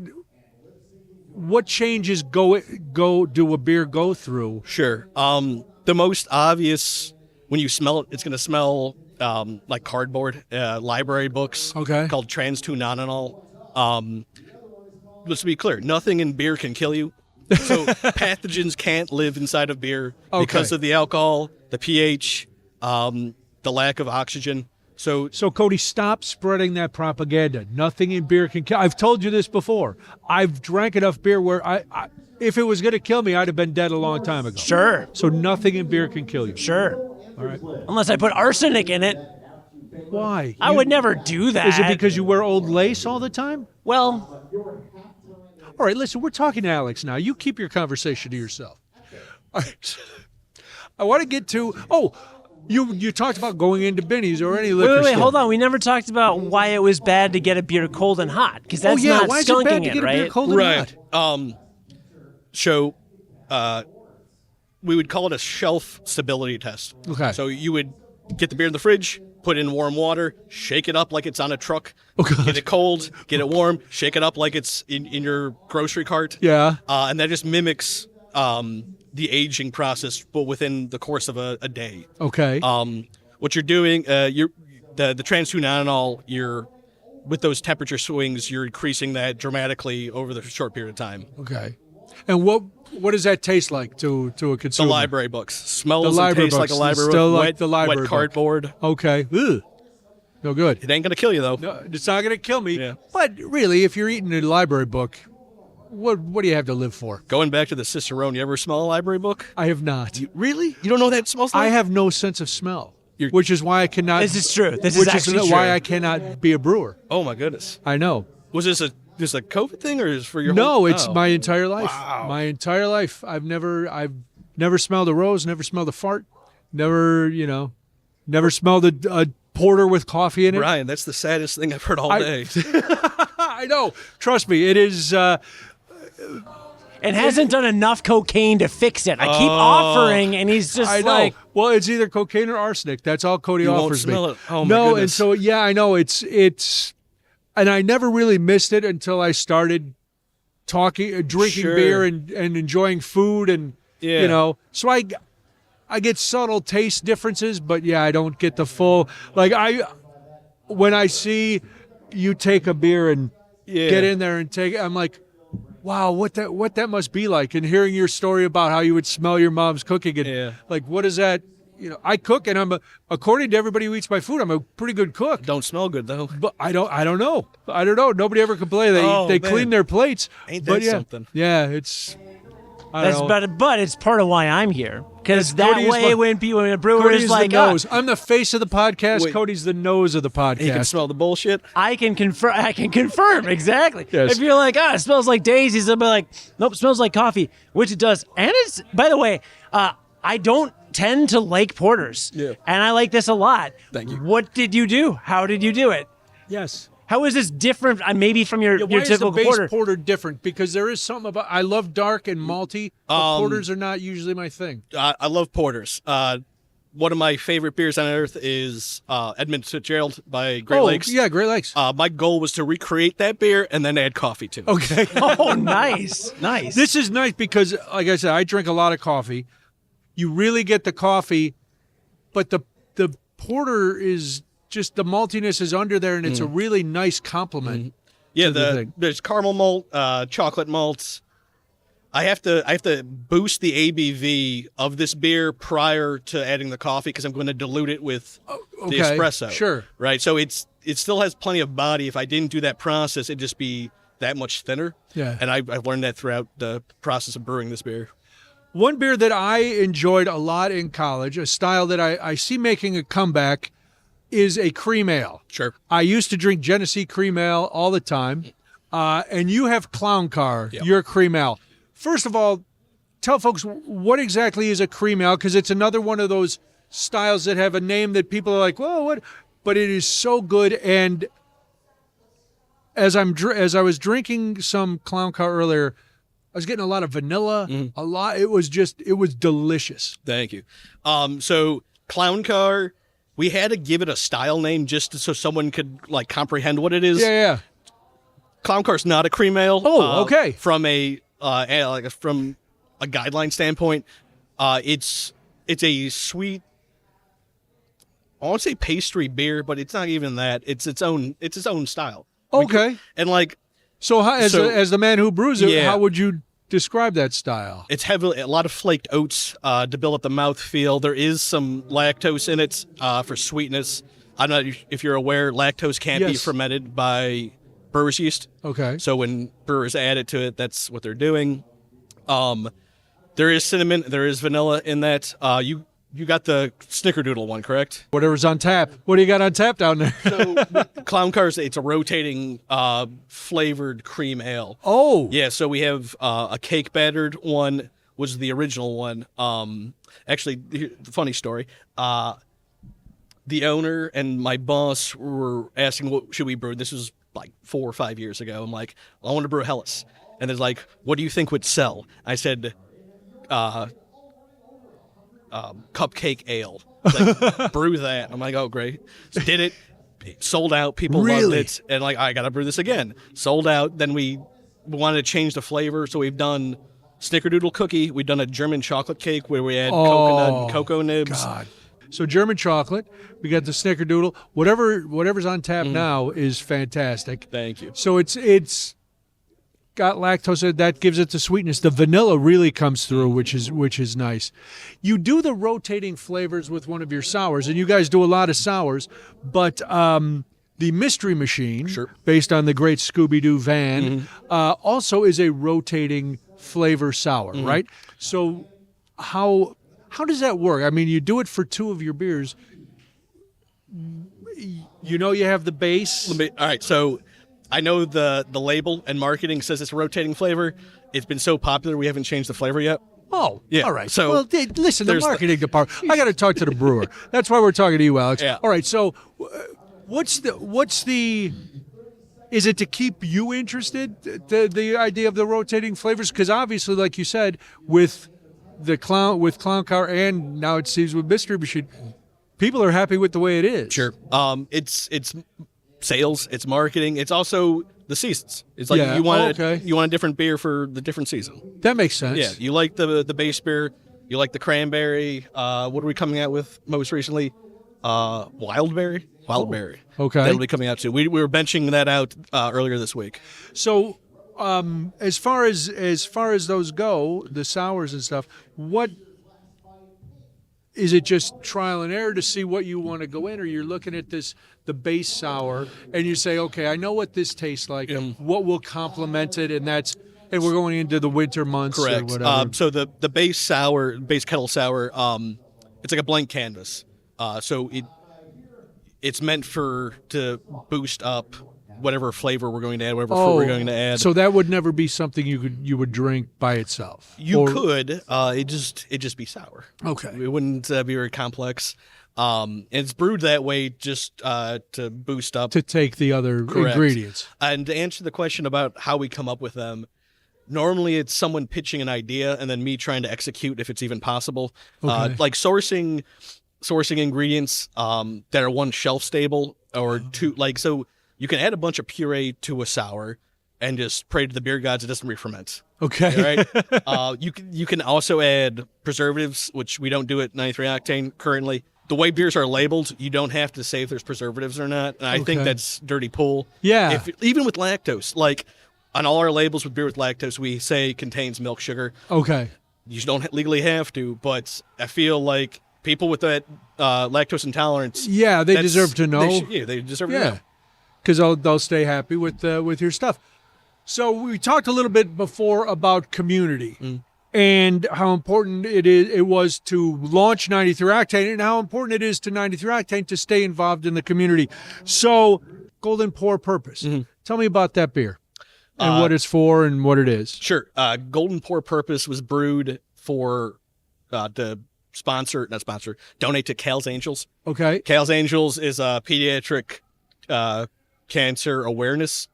changes do a beer go through? Sure. The most obvious, when you smell it, it's going to smell like cardboard, library books. Okay. Called trans 2-nonenal. Let's be clear, nothing in beer can kill you. So pathogens can't live inside of beer because of the alcohol, the pH, the lack of oxygen. So Cody, stop spreading that propaganda. Nothing in beer can kill. I've told you this before. I've drank enough beer where I if it was going to kill me, I'd have been dead a long time ago. Sure. So nothing in beer can kill you. Sure. All right. Unless I put arsenic in it. Why? I would never do that. Is it because you wear Old Lace all the time? Well... All right, listen, we're talking to Alex now. You keep your conversation to yourself. All right. I want to get to, you talked about going into Binny's or any liquor store. Wait, hold on. We never talked about why it was bad to get a beer cold and hot, because that's not why skunking is it bad to get right? A beer cold and hot? So we would call it a shelf stability test. Okay. So you would get the beer in the fridge, put it in warm water, shake it up like it's on a truck, get it cold, get it warm, shake it up like it's in your grocery cart. Yeah. And that just mimics the aging process, but within the course of a day. Okay. What you're doing, the trans 2-nonenal, with those temperature swings, you're increasing that dramatically over the short period of time. Okay. And what does that taste like to a The consumer? library books. Smells The and library tastes like a books. library Still book. like the library wet book. cardboard. Okay. Ugh. No good. It ain't going to kill you, though. No, it's not going to kill me. Yeah. But really, if you're eating a library book, what do you have to live for? Going back to the Cicerone, you ever smell a library book? I have not. Really? You don't know what that smells like? I have no sense of smell, You're- which is why I cannot. This is true. This which is actually why true. I cannot be a brewer. Oh, my goodness. I know. Was this a COVID thing or is it for your No, whole... it's Oh. my entire life. Wow. My entire life. I've never smelled a rose, never smelled a fart, never smelled a porter with coffee in it. Brian, that's the saddest thing I've heard all day. I know. Trust me, it is. And hasn't done enough cocaine to fix it. I keep offering, and he's just I know. like, Well, it's either cocaine or arsenic. That's all Cody You won't offers me. smell it. Oh, my no, and goodness. so yeah, I know it's, and I never really missed it until I started drinking Sure. beer and enjoying food and Yeah. So I get subtle taste differences, but yeah, I don't get the full when I see you take a beer and Yeah. get in there and take it, I'm like, wow, what that must be like. And hearing your story about how you would smell your mom's cooking and Yeah. like, what is that? I cook and according to everybody who eats my food, I'm a pretty good cook. Don't smell good, though. But I don't know. Nobody ever complained. They Oh, man. clean their plates. Ain't but that yeah, something? Yeah, it's. I don't that's know. but it's part of why I'm here. Because that Cody is way, when a brewer Cody's is like, the nose. I'm the face of the podcast. Wait. Cody's the nose of the podcast. You can smell the bullshit. I can confirm exactly. Yes. If you're like, it smells like daisies, I'll be like, nope, it smells like coffee, which it does. And it's, by the way, I don't tend to like porters. Yeah. And I like this a lot. Thank you. What did you do? How did you do it? Yes. How is this different? Maybe from your Why is the typical base porter. porter different? Because there is something about. I love dark and malty. But porters are not usually my thing. I love porters. One of my favorite beers on earth is Edmund Fitzgerald by Great Lakes. Yeah, Great Lakes. My goal was to recreate that beer and then add coffee to it. Okay. Oh, nice. This is nice because, like I said, I drink a lot of coffee. You really get the coffee, but the porter is just the maltiness is under there, and it's a really nice compliment. Yeah, the thing. there's caramel malt, chocolate malts. I have to boost the ABV of this beer prior to adding the coffee because I'm going to dilute it with the espresso. Sure. Right. So it still has plenty of body. If I didn't do that process, it'd just be that much thinner. Yeah. And I've learned that throughout the process of brewing this beer. One beer that I enjoyed a lot in college, a style that I see making a comeback, is a cream ale. Sure. I used to drink Genesee cream ale all the time, and you have Clown Car, your cream ale. First of all, tell folks what exactly is a cream ale, because it's another one of those styles that have a name that people are like, well, what? But it is so good. And as I was drinking some Clown Car earlier, I was getting a lot of vanilla, a lot. It was delicious. Thank you. So Clown Car, we had to give it a style name just so someone could like comprehend what it is. Yeah. Clown Car's not a cream ale. Oh, okay. From a guideline standpoint, it's a sweet. I won't say pastry beer, but it's not even that. It's its own style. Okay. And like So, as the man who brews it, Yeah. how would you describe that style? it's heavily a lot of flaked oats to build up the mouthfeel. There is some lactose in it for sweetness. I'm not if you're aware, lactose can't be Yes. fermented by brewer's yeast. Okay. So when brewers add it to it, that's what they're doing. There is cinnamon, there is vanilla in that. You got the snickerdoodle one, correct? Whatever's on tap. What do you got on tap down there? So Clown Cars, it's a rotating flavored cream ale. Oh. Yeah, so we have a cake battered one, was the original one. Actually, the funny story. The owner and my boss were asking what should we brew. This was like 4 or 5 years ago. I'm like, I want to brew Hellas. And they're like, what do you think would sell? I said, cupcake ale. Like, brew that. I'm like, oh, great. So did it. Sold out. People loved Really? it. And like, I got to brew this again. Sold out. Then we wanted to change the flavor. So we've done snickerdoodle cookie. We've done a German chocolate cake where we add coconut and cocoa nibs. God. So German chocolate. We got the snickerdoodle. Whatever's on tap now is fantastic. Thank you. So it's got lactose. That gives it the sweetness. The vanilla really comes through, which is nice. You do the rotating flavors with one of your sours, and you guys do a lot of sours, but the Mystery Machine, based on the great Scooby-Doo van, also is a rotating flavor sour, right? So how does that work? I mean, you do it for 2 of your beers. You know, you have the base. All right, so I know the label and marketing says it's a rotating flavor. It's been so popular, we haven't changed the flavor yet. Oh, yeah. All right. So, well, listen, the marketing department. I got to talk to the brewer. That's why we're talking to you, Alex. Yeah. All right. So, what's the? Is it to keep you interested? The idea of the rotating flavors, because obviously, like you said, with Clown Car, and now it seems with Mystery Machine, people are happy with the way it is. Sure. It's sales, it's marketing, it's also the seasons. It's like you want a different beer for the different season. That makes sense. Yeah, you like the base beer, you like the cranberry. What are we coming out with most recently? Wildberry. Okay, that'll be coming out soon. We were benching that out earlier this week. So, as far as those go, the sours and stuff, what is it? Just trial and error to see what you want to go in, or you're looking at the base sour, and you say, okay, I know what this tastes like, what will complement it, and we're going into the winter months. Correct. Or whatever. So the base kettle sour, it's like a blank canvas. So it's meant to boost up whatever flavor we're going to add, whatever fruit we're going to add. So that would never be something you would drink by itself. You could. It just be sour. Okay. It wouldn't be very complex. And it's brewed that way just to boost up. To take the other ingredients. And to answer the question about how we come up with them, normally it's someone pitching an idea and then me trying to execute if it's even possible. Okay. Like sourcing ingredients that are one shelf stable or two. Like, so you can add a bunch of puree to a sour and just pray to the beer gods it doesn't re-ferment. Okay. Right. You can also add preservatives, which we don't do at 93 octane currently. The way beers are labeled, you don't have to say if there's preservatives or not. And I think that's dirty pool. Yeah. Even with lactose, like on all our labels with beer with lactose, we say contains milk sugar. Okay. You don't legally have to, but I feel like people with that lactose intolerance. Yeah, they deserve to know. They deserve to know. Because they'll stay happy with your stuff. So we talked a little bit before about community and how important it was to launch 93 Octane and how important it is to 93 Octane to stay involved in the community. So Golden Pour Purpose. Tell me about that beer and what it's for and what it is. Sure. Golden Pour Purpose was brewed for to donate to Cal's Angels. Okay. Cal's Angels is a pediatric cancer awareness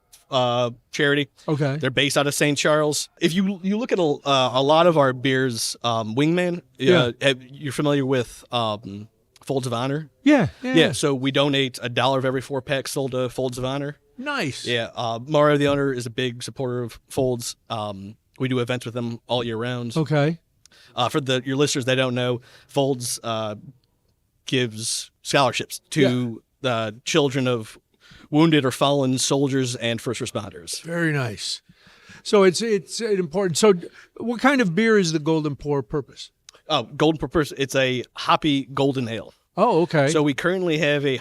charity. Okay. They're based out of St. Charles. If you look at a lot of our beers, Wingman, you're familiar with Folds of Honor? Yeah. So we donate $1 of every 4 packs sold to Folds of Honor. Nice. Yeah. Mario the owner is a big supporter of Folds. We do events with them all year round. Okay. For your listeners that don't know, Folds gives scholarships to children of wounded or fallen soldiers and first responders. Very nice. So it's important. So what kind of beer is the Golden Pour Purpose? Oh, Golden Pour Purpose. It's a hoppy golden ale. Oh, okay. So we currently have a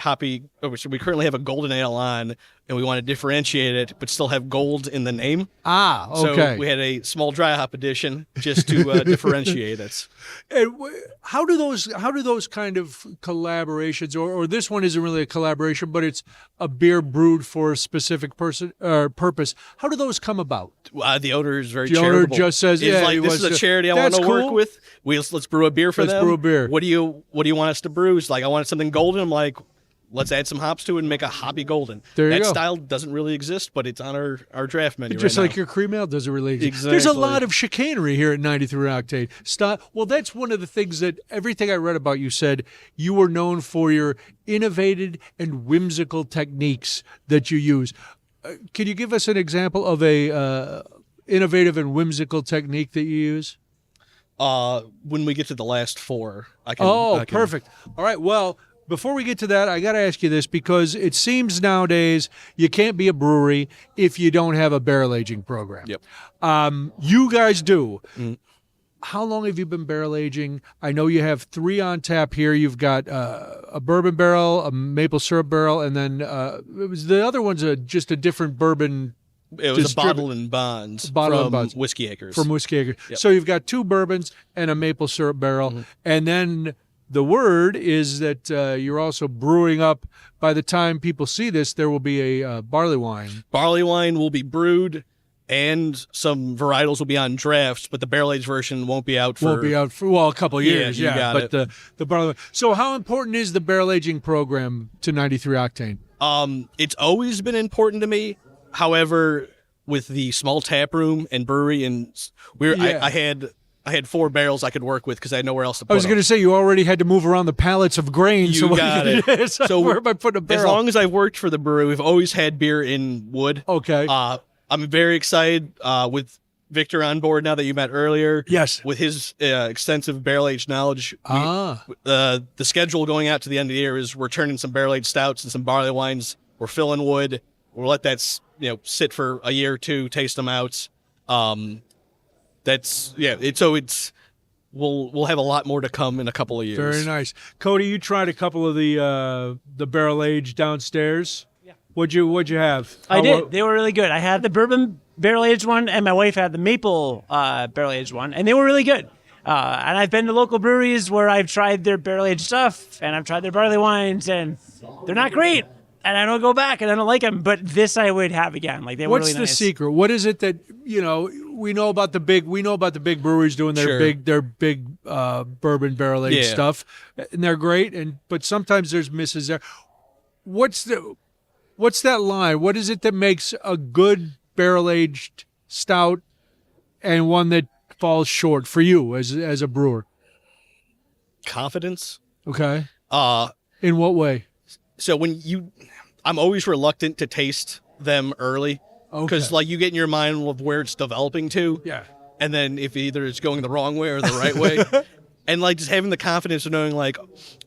golden ale on, and we want to differentiate it, but still have gold in the name. Ah, okay. So we had a small dry hop edition just to differentiate it. And how do those kind of collaborations, or this one isn't really a collaboration, but it's a beer brewed for a specific purpose. How do those come about? The owner is very charitable. charitable. The owner just says, this is a charity I want to work with. Let's brew a beer for them. Let's brew a beer. What do you want us to brew? It's like, I wanted something golden. I'm like, let's add some hops to it and make a hoppy golden. That style doesn't really exist, but it's on our draft menu just right like now. your cream ale doesn't really exist. Exactly. There's a lot of chicanery here at 93 Octane. Well, that's one of the things that everything I read about you said you were known for your innovative and whimsical techniques that you use. Can you give us an example of a innovative and whimsical technique that you use? When we get to the last 4, I can. Perfect. All right. Well, before we get to that, I got to ask you this because it seems nowadays you can't be a brewery if you don't have a barrel aging program. Yep. You guys do. How long have you been barrel aging? I know you have 3 on tap here. You've got a bourbon barrel, a maple syrup barrel, and then the other one's just a different bourbon. It was a bottle and bonds from Whiskey Acres. From Whiskey Acres. Yep. So you've got 2 bourbons and a maple syrup barrel. And then the word is that you're also brewing up. By the time people see this, there will be a barley wine. Barley wine will be brewed, and some varietals will be on drafts, but the barrel-aged version won't be out for a couple of years. you got but it. The barley. So how important is the barrel aging program to 93 Octane? It's always been important to me. However, with the small tap room and brewery, and I had 4 barrels I could work with because I had nowhere else to put I was going to say you already had to move around the pallets of grain. You got it. So where am I putting a barrel? As long as I've worked for the brewery, we've always had beer in wood. Okay. I'm very excited with Victor on board now that you met earlier. Yes. With his extensive barrel-aged knowledge. The schedule going out to the end of the year is we're turning some barrel-aged stouts and some barley wines. We're filling wood. We'll let that sit for a year or 2, taste them out. We'll have a lot more to come in a couple of years. Very nice. Cody, you tried a couple of the barrel aged downstairs. Yeah. What'd you have? I did. They were really good. I had the bourbon barrel aged one, and my wife had the maple barrel aged one, and they were really good. And I've been to local breweries where I've tried their barrel aged stuff, and I've tried their barley wines, and they're not great. And I don't go back, and I don't like them. But this I would have again. Like they were really nice. What's the secret? What is it that we know about the big breweries doing their big bourbon barrel aged stuff, and they're great. But sometimes there's misses there. What's that line? What is it that makes a good barrel aged stout and one that falls short for you as a brewer? Confidence. Okay. In what way? So I'm always reluctant to taste them early because you get in your mind of where it's developing to. Yeah. And then if either it's going the wrong way or the right way. And just having the confidence of knowing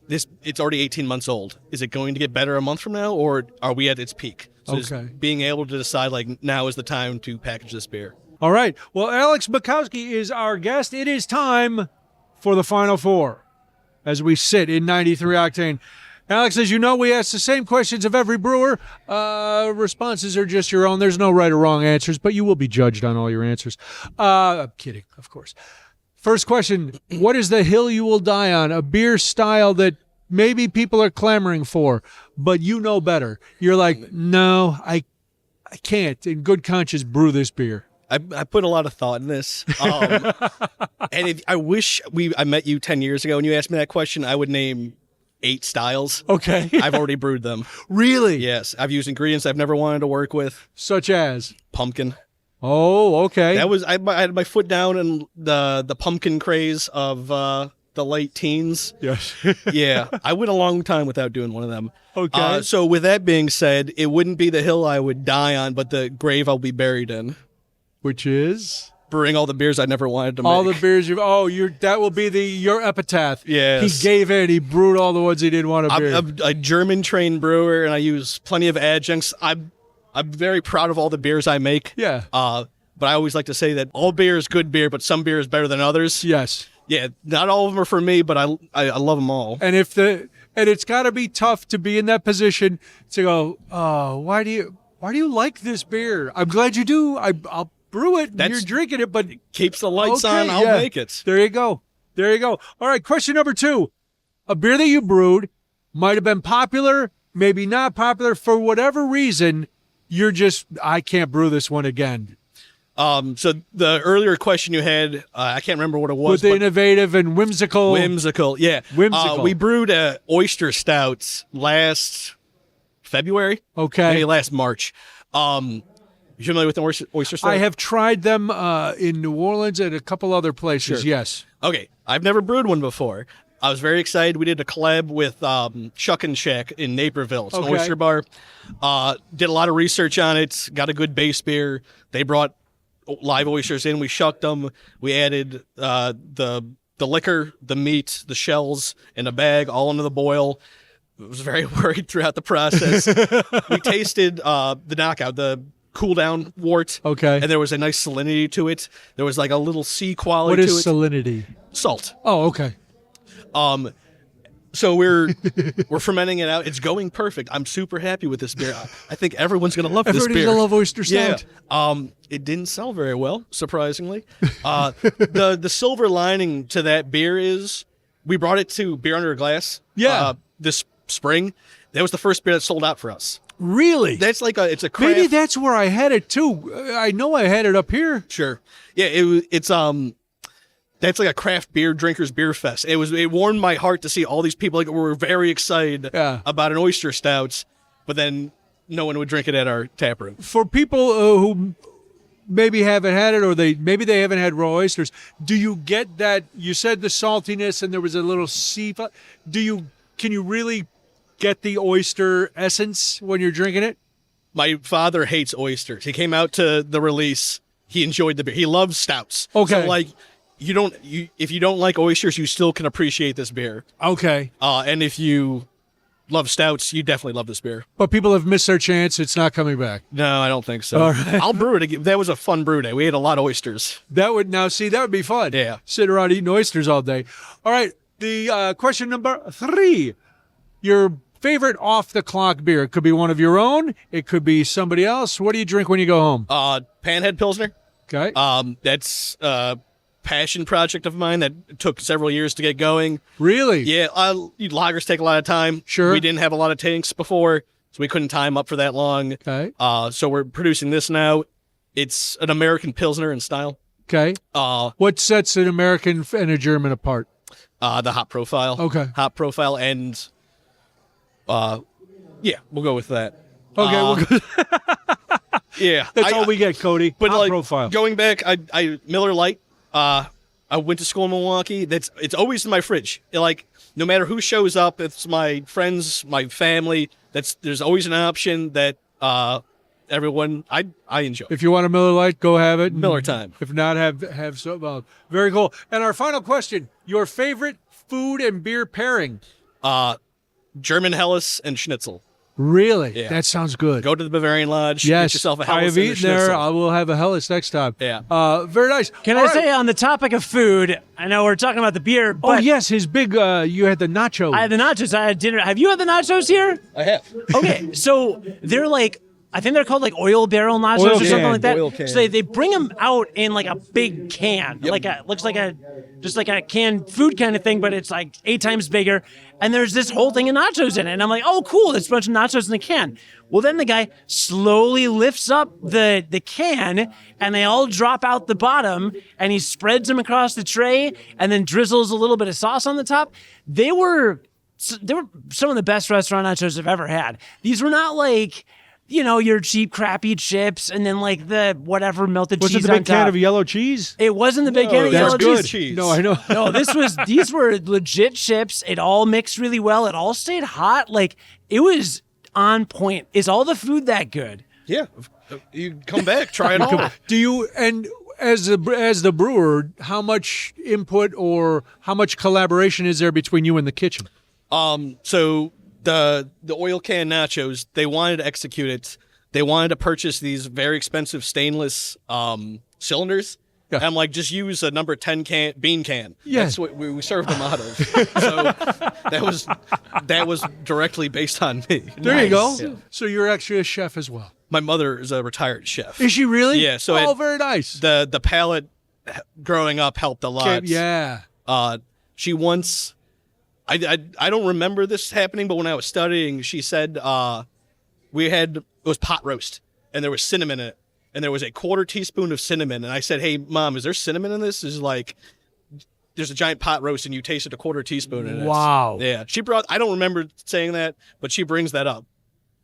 it's already 18 months old. Is it going to get better a month from now or are we at its peak? So just being able to decide now is the time to package this beer. All right. Well, Alex Makowski is our guest. It is time for the Final Four as we sit in 93 Octane. Alex, as you know, we ask the same questions of every brewer. Responses are just your own. There's no right or wrong answers, but you will be judged on all your answers. I'm kidding, of course. First question, what is the hill you will die on? A beer style that maybe people are clamoring for, but you know better. You're like, no, I can't in good conscience brew this beer. I put a lot of thought in this. And I wish I met you 10 years ago and you asked me that question, I would name 8 styles. Okay. I've already brewed them. Really? Yes. I've used ingredients I've never wanted to work with. Such as? Pumpkin. Oh, okay. I had my foot down in the pumpkin craze of the late teens. Yes. Yeah. I went a long time without doing one of them. Okay. So with that being said, it wouldn't be the hill I would die on, but the grave I'll be buried in. Which is? Brewing all the beers I never wanted to make. All the beers that will be your epitaph. Yes. He gave in. He brewed all the ones he didn't want to brew. I'm a German-trained brewer, and I use plenty of adjuncts. I'm very proud of all the beers I make. Yeah. But I always like to say that all beer is good beer, but some beer is better than others. Yes. Yeah, not all of them are for me, but I love them all. And it's got to be tough to be in that position to go, oh, why do you like this beer? I'm glad you do. I'll brew it. You're drinking it, but keeps the lights on. I'll make it. There you go. All right. Question number 2: a beer that you brewed might have been popular, maybe not popular for whatever reason. You're just, I can't brew this one again. So the earlier question you had, I can't remember what it was. With the innovative and whimsical. Whimsical, yeah. Whimsical. We brewed oyster stouts last February. Okay. Maybe last March. You familiar with the oyster stout? I have tried them in New Orleans and a couple other places, Sure. yes. Okay, I've never brewed one before. I was very excited. We did a collab with Shuck and Shack in Naperville. It's an oyster bar. Did a lot of research on it. Got a good base beer. They brought live oysters in. We shucked them. We added the liquor, the meat, the shells in a bag, all into the boil. was very worried throughout the process. We tasted the knockout, the cool down wort. Okay. And there was a nice salinity to it. There was like a little sea quality What to is it. salinity? Salt. Oh, okay. So we're fermenting it out. It's going perfect. I'm super happy with this beer. I think everyone's gonna love this beer. Everybody's gonna love oyster stout. Yeah. It didn't sell very well, surprisingly. The silver lining to that beer is we brought it to Beer Under a Glass. Yeah. This spring. That was the first beer that sold out for us. Really? That's like it's a craft. Maybe that's where I had it too. I know I had it up here. Sure. Yeah. It's that's like a craft beer drinkers beer fest. It warmed my heart to see all these people like were very excited about an oyster stout, but then no one would drink it at our tap room. For people who maybe haven't had it, or maybe they haven't had raw oysters, do you get that? You said the saltiness, and there was a little sea. Can you really get the oyster essence when you're drinking it? My father hates oysters. He came out to the release. He enjoyed the beer. He loves stouts. Okay. So like. If you don't like oysters, you still can appreciate this beer. Okay. And if you love stouts, you definitely love this beer. But people have missed their chance. It's not coming back. No, I don't think so. All right. I'll brew it again. That was a fun brew day. We ate a lot of oysters. That would be fun. Yeah. Sit around eating oysters all day. All right. The question number 3. Your favorite off-the-clock beer. It could be one of your own. It could be somebody else. What do you drink when you go home? Panhead Pilsner. Okay. That's passion project of mine that took several years to get going. Really? Yeah, lagers take a lot of time. Sure. We didn't have a lot of tanks before, so we couldn't time up for that long. Okay. So we're producing this now. It's an American Pilsner in style. Okay. What sets an American and a German apart? The hop profile. Okay. Hop profile and, yeah, we'll go with that. Okay. Yeah. That's all we get, Cody. But hop like, profile. going back, I Miller Lite. I went to school in Milwaukee. It's always in my fridge. Like no matter who shows up, it's my friends, my family. There's always an option that everyone I enjoy. If you want a Miller Lite, go have it. Miller time. If not, have some. Very cool. And our final question: your favorite food and beer pairing? German Helles and Schnitzel. Really? Yeah. That sounds good. Go to the Bavarian Lodge. Yes, Get yourself a I Helles have and a eaten there. Schnitzel. I will have a Helles next time. Yeah. Very nice. Can All I right. say on the topic of food, I know we're talking about the beer, Oh, but yes, his big, you had the nacho. I had the nachos. I had dinner. Have you had the nachos here? I have. Okay, so they're like, I think they're called like oil barrel nachos Oil or something can, like that. oil can. So they bring them out in like a big can, looks like a canned food kind of thing, but it's like 8 times bigger. And there's this whole thing of nachos in it, and I'm like, oh, cool, there's a bunch of nachos in the can. Well, then the guy slowly lifts up the can, and they all drop out the bottom, and he spreads them across the tray, and then drizzles a little bit of sauce on the top. They were some of the best restaurant nachos I've ever had. These were not like, you know, your cheap, crappy chips, and then like the whatever melted Was cheese it the on big can top. of yellow cheese? It wasn't the big can of That's yellow good. cheese. No, I know. No, these were legit chips. It all mixed really well. It all stayed hot. Like it was on point. Is all the food that good? Yeah. You come back, try it all. Do you, and as the brewer, how much input or how much collaboration is there between you and the kitchen? So the oil can nachos, they wanted to execute it. They wanted to purchase these very expensive stainless cylinders. Yeah. And I'm like, just use a number 10 bean can. Yeah. That's what we served them out of. So that was directly based on me. There you go. Yeah. So you're actually a chef as well. My mother is a retired chef. Is she really? Yeah. So very nice. The palate growing up helped a lot. Yeah. She once, I don't remember this happening, but when I was studying, she said it was pot roast, and there was cinnamon in it, and there was a 1/4 teaspoon of cinnamon, and I said, hey, Mom, is there cinnamon in this? Is like, there's a giant pot roast, and you tasted a 1/4 teaspoon in it. Wow. Yeah. I don't remember saying that, but she brings that up.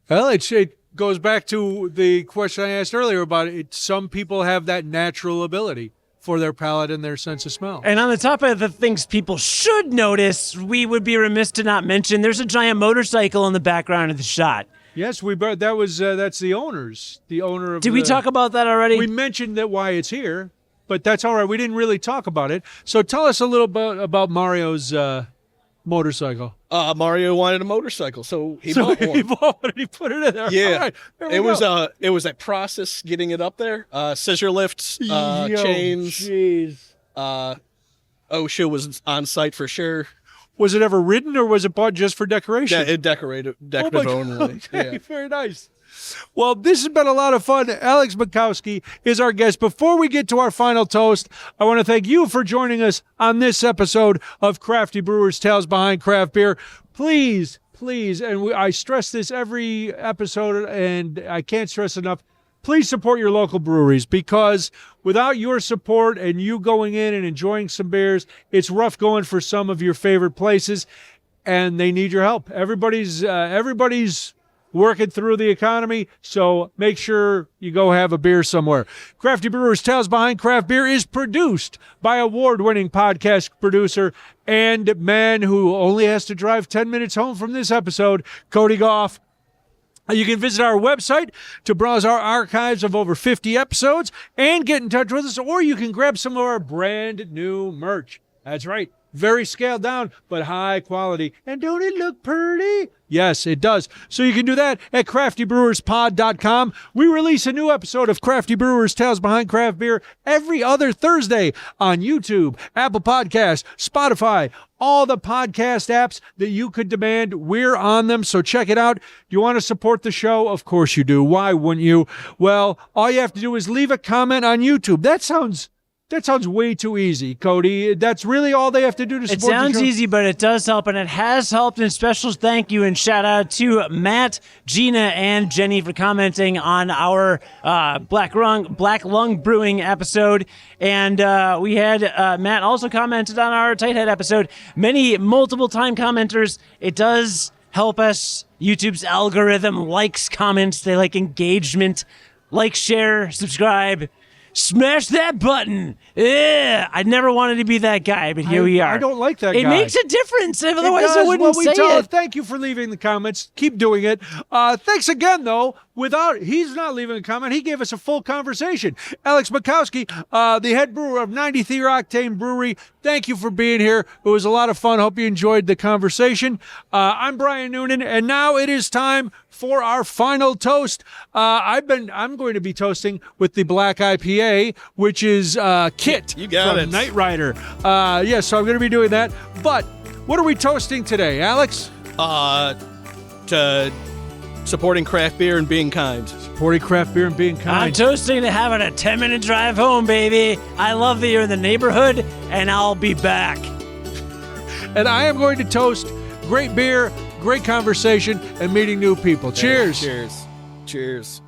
Well, it goes back to the question I asked earlier about it. Some people have that natural ability for their palate and their sense of smell. And on the top of the things people should notice, we would be remiss to not mention there's a giant motorcycle in the background of the shot. Yes, that's the owner's. The owner of. Did we talk about that already? We mentioned that why it's here, but that's all right. We didn't really talk about it. So tell us a little bit about Mario's motorcycle? Mario wanted a motorcycle, so he bought one. He bought one and he put it in there. Yeah, All right, there we go. it was a process getting it up there. Scissor lifts, Yo, chains. Jeez. OSHA was on site for sure. Was it ever ridden or was it bought just for decoration? Yeah, it decorative only. Okay, Yeah. very nice. Well, this has been a lot of fun. Alex Makowski is our guest. Before we get to our final toast, I want to thank you for joining us on this episode of Crafty Brewers Tales Behind Craft Beer. Please, and I stress this every episode, and I can't stress enough, please support your local breweries, because without your support and you going in and enjoying some beers, it's rough going for some of your favorite places, and they need your help. Everybody's working through the economy, so make sure you go have a beer somewhere. Crafty Brewers Tales Behind Craft Beer is produced by award-winning podcast producer and man who only has to drive 10 minutes home from this episode, Cody Goff. You can visit our website to browse our archives of over 50 episodes and get in touch with us, or you can grab some of our brand new merch. That's right. Very scaled down, but high quality. And don't it look pretty? Yes, it does. So you can do that at CraftyBrewersPod.com. We release a new episode of Crafty Brewers Tales Behind Craft Beer every other Thursday on YouTube, Apple Podcasts, Spotify, all the podcast apps that you could demand. We're on them, so check it out. Do you want to support the show? Of course you do. Why wouldn't you? Well, all you have to do is leave a comment on YouTube. That sounds way too easy, Cody. That's really all they have to do to support the show. It sounds easy, but it does help, and it has helped. And special thank you and shout out to Matt, Gina, and Jenny for commenting on our Black Lung Brewing episode. And we had Matt also commented on our Tighthead episode. Multiple time commenters. It does help us. YouTube's algorithm likes comments. They like engagement. Like, share, subscribe. Smash that button. Yeah, I never wanted to be that guy, but here we are. I don't like that guy. It makes a difference. Otherwise, I wouldn't well, we say tell it. him, thank you for leaving the comments. Keep doing it. Thanks again, though. He's not leaving a comment. He gave us a full conversation. Alex Makowski, the head brewer of 93 Octane Brewery. Thank you for being here. It was a lot of fun. Hope you enjoyed the conversation. I'm Brian Noonan, and now it is time for our final toast. I'm going to be toasting with the Black IPA, which is Kit from Knight Rider. So I'm going to be doing that. But what are we toasting today, Alex? To supporting craft beer and being kind. Supporting craft beer and being kind. I'm toasting to having a 10-minute drive home, baby. I love that you're in the neighborhood, and I'll be back. And I am going to toast great beer, great conversation, and meeting new people. Cheers. Cheers.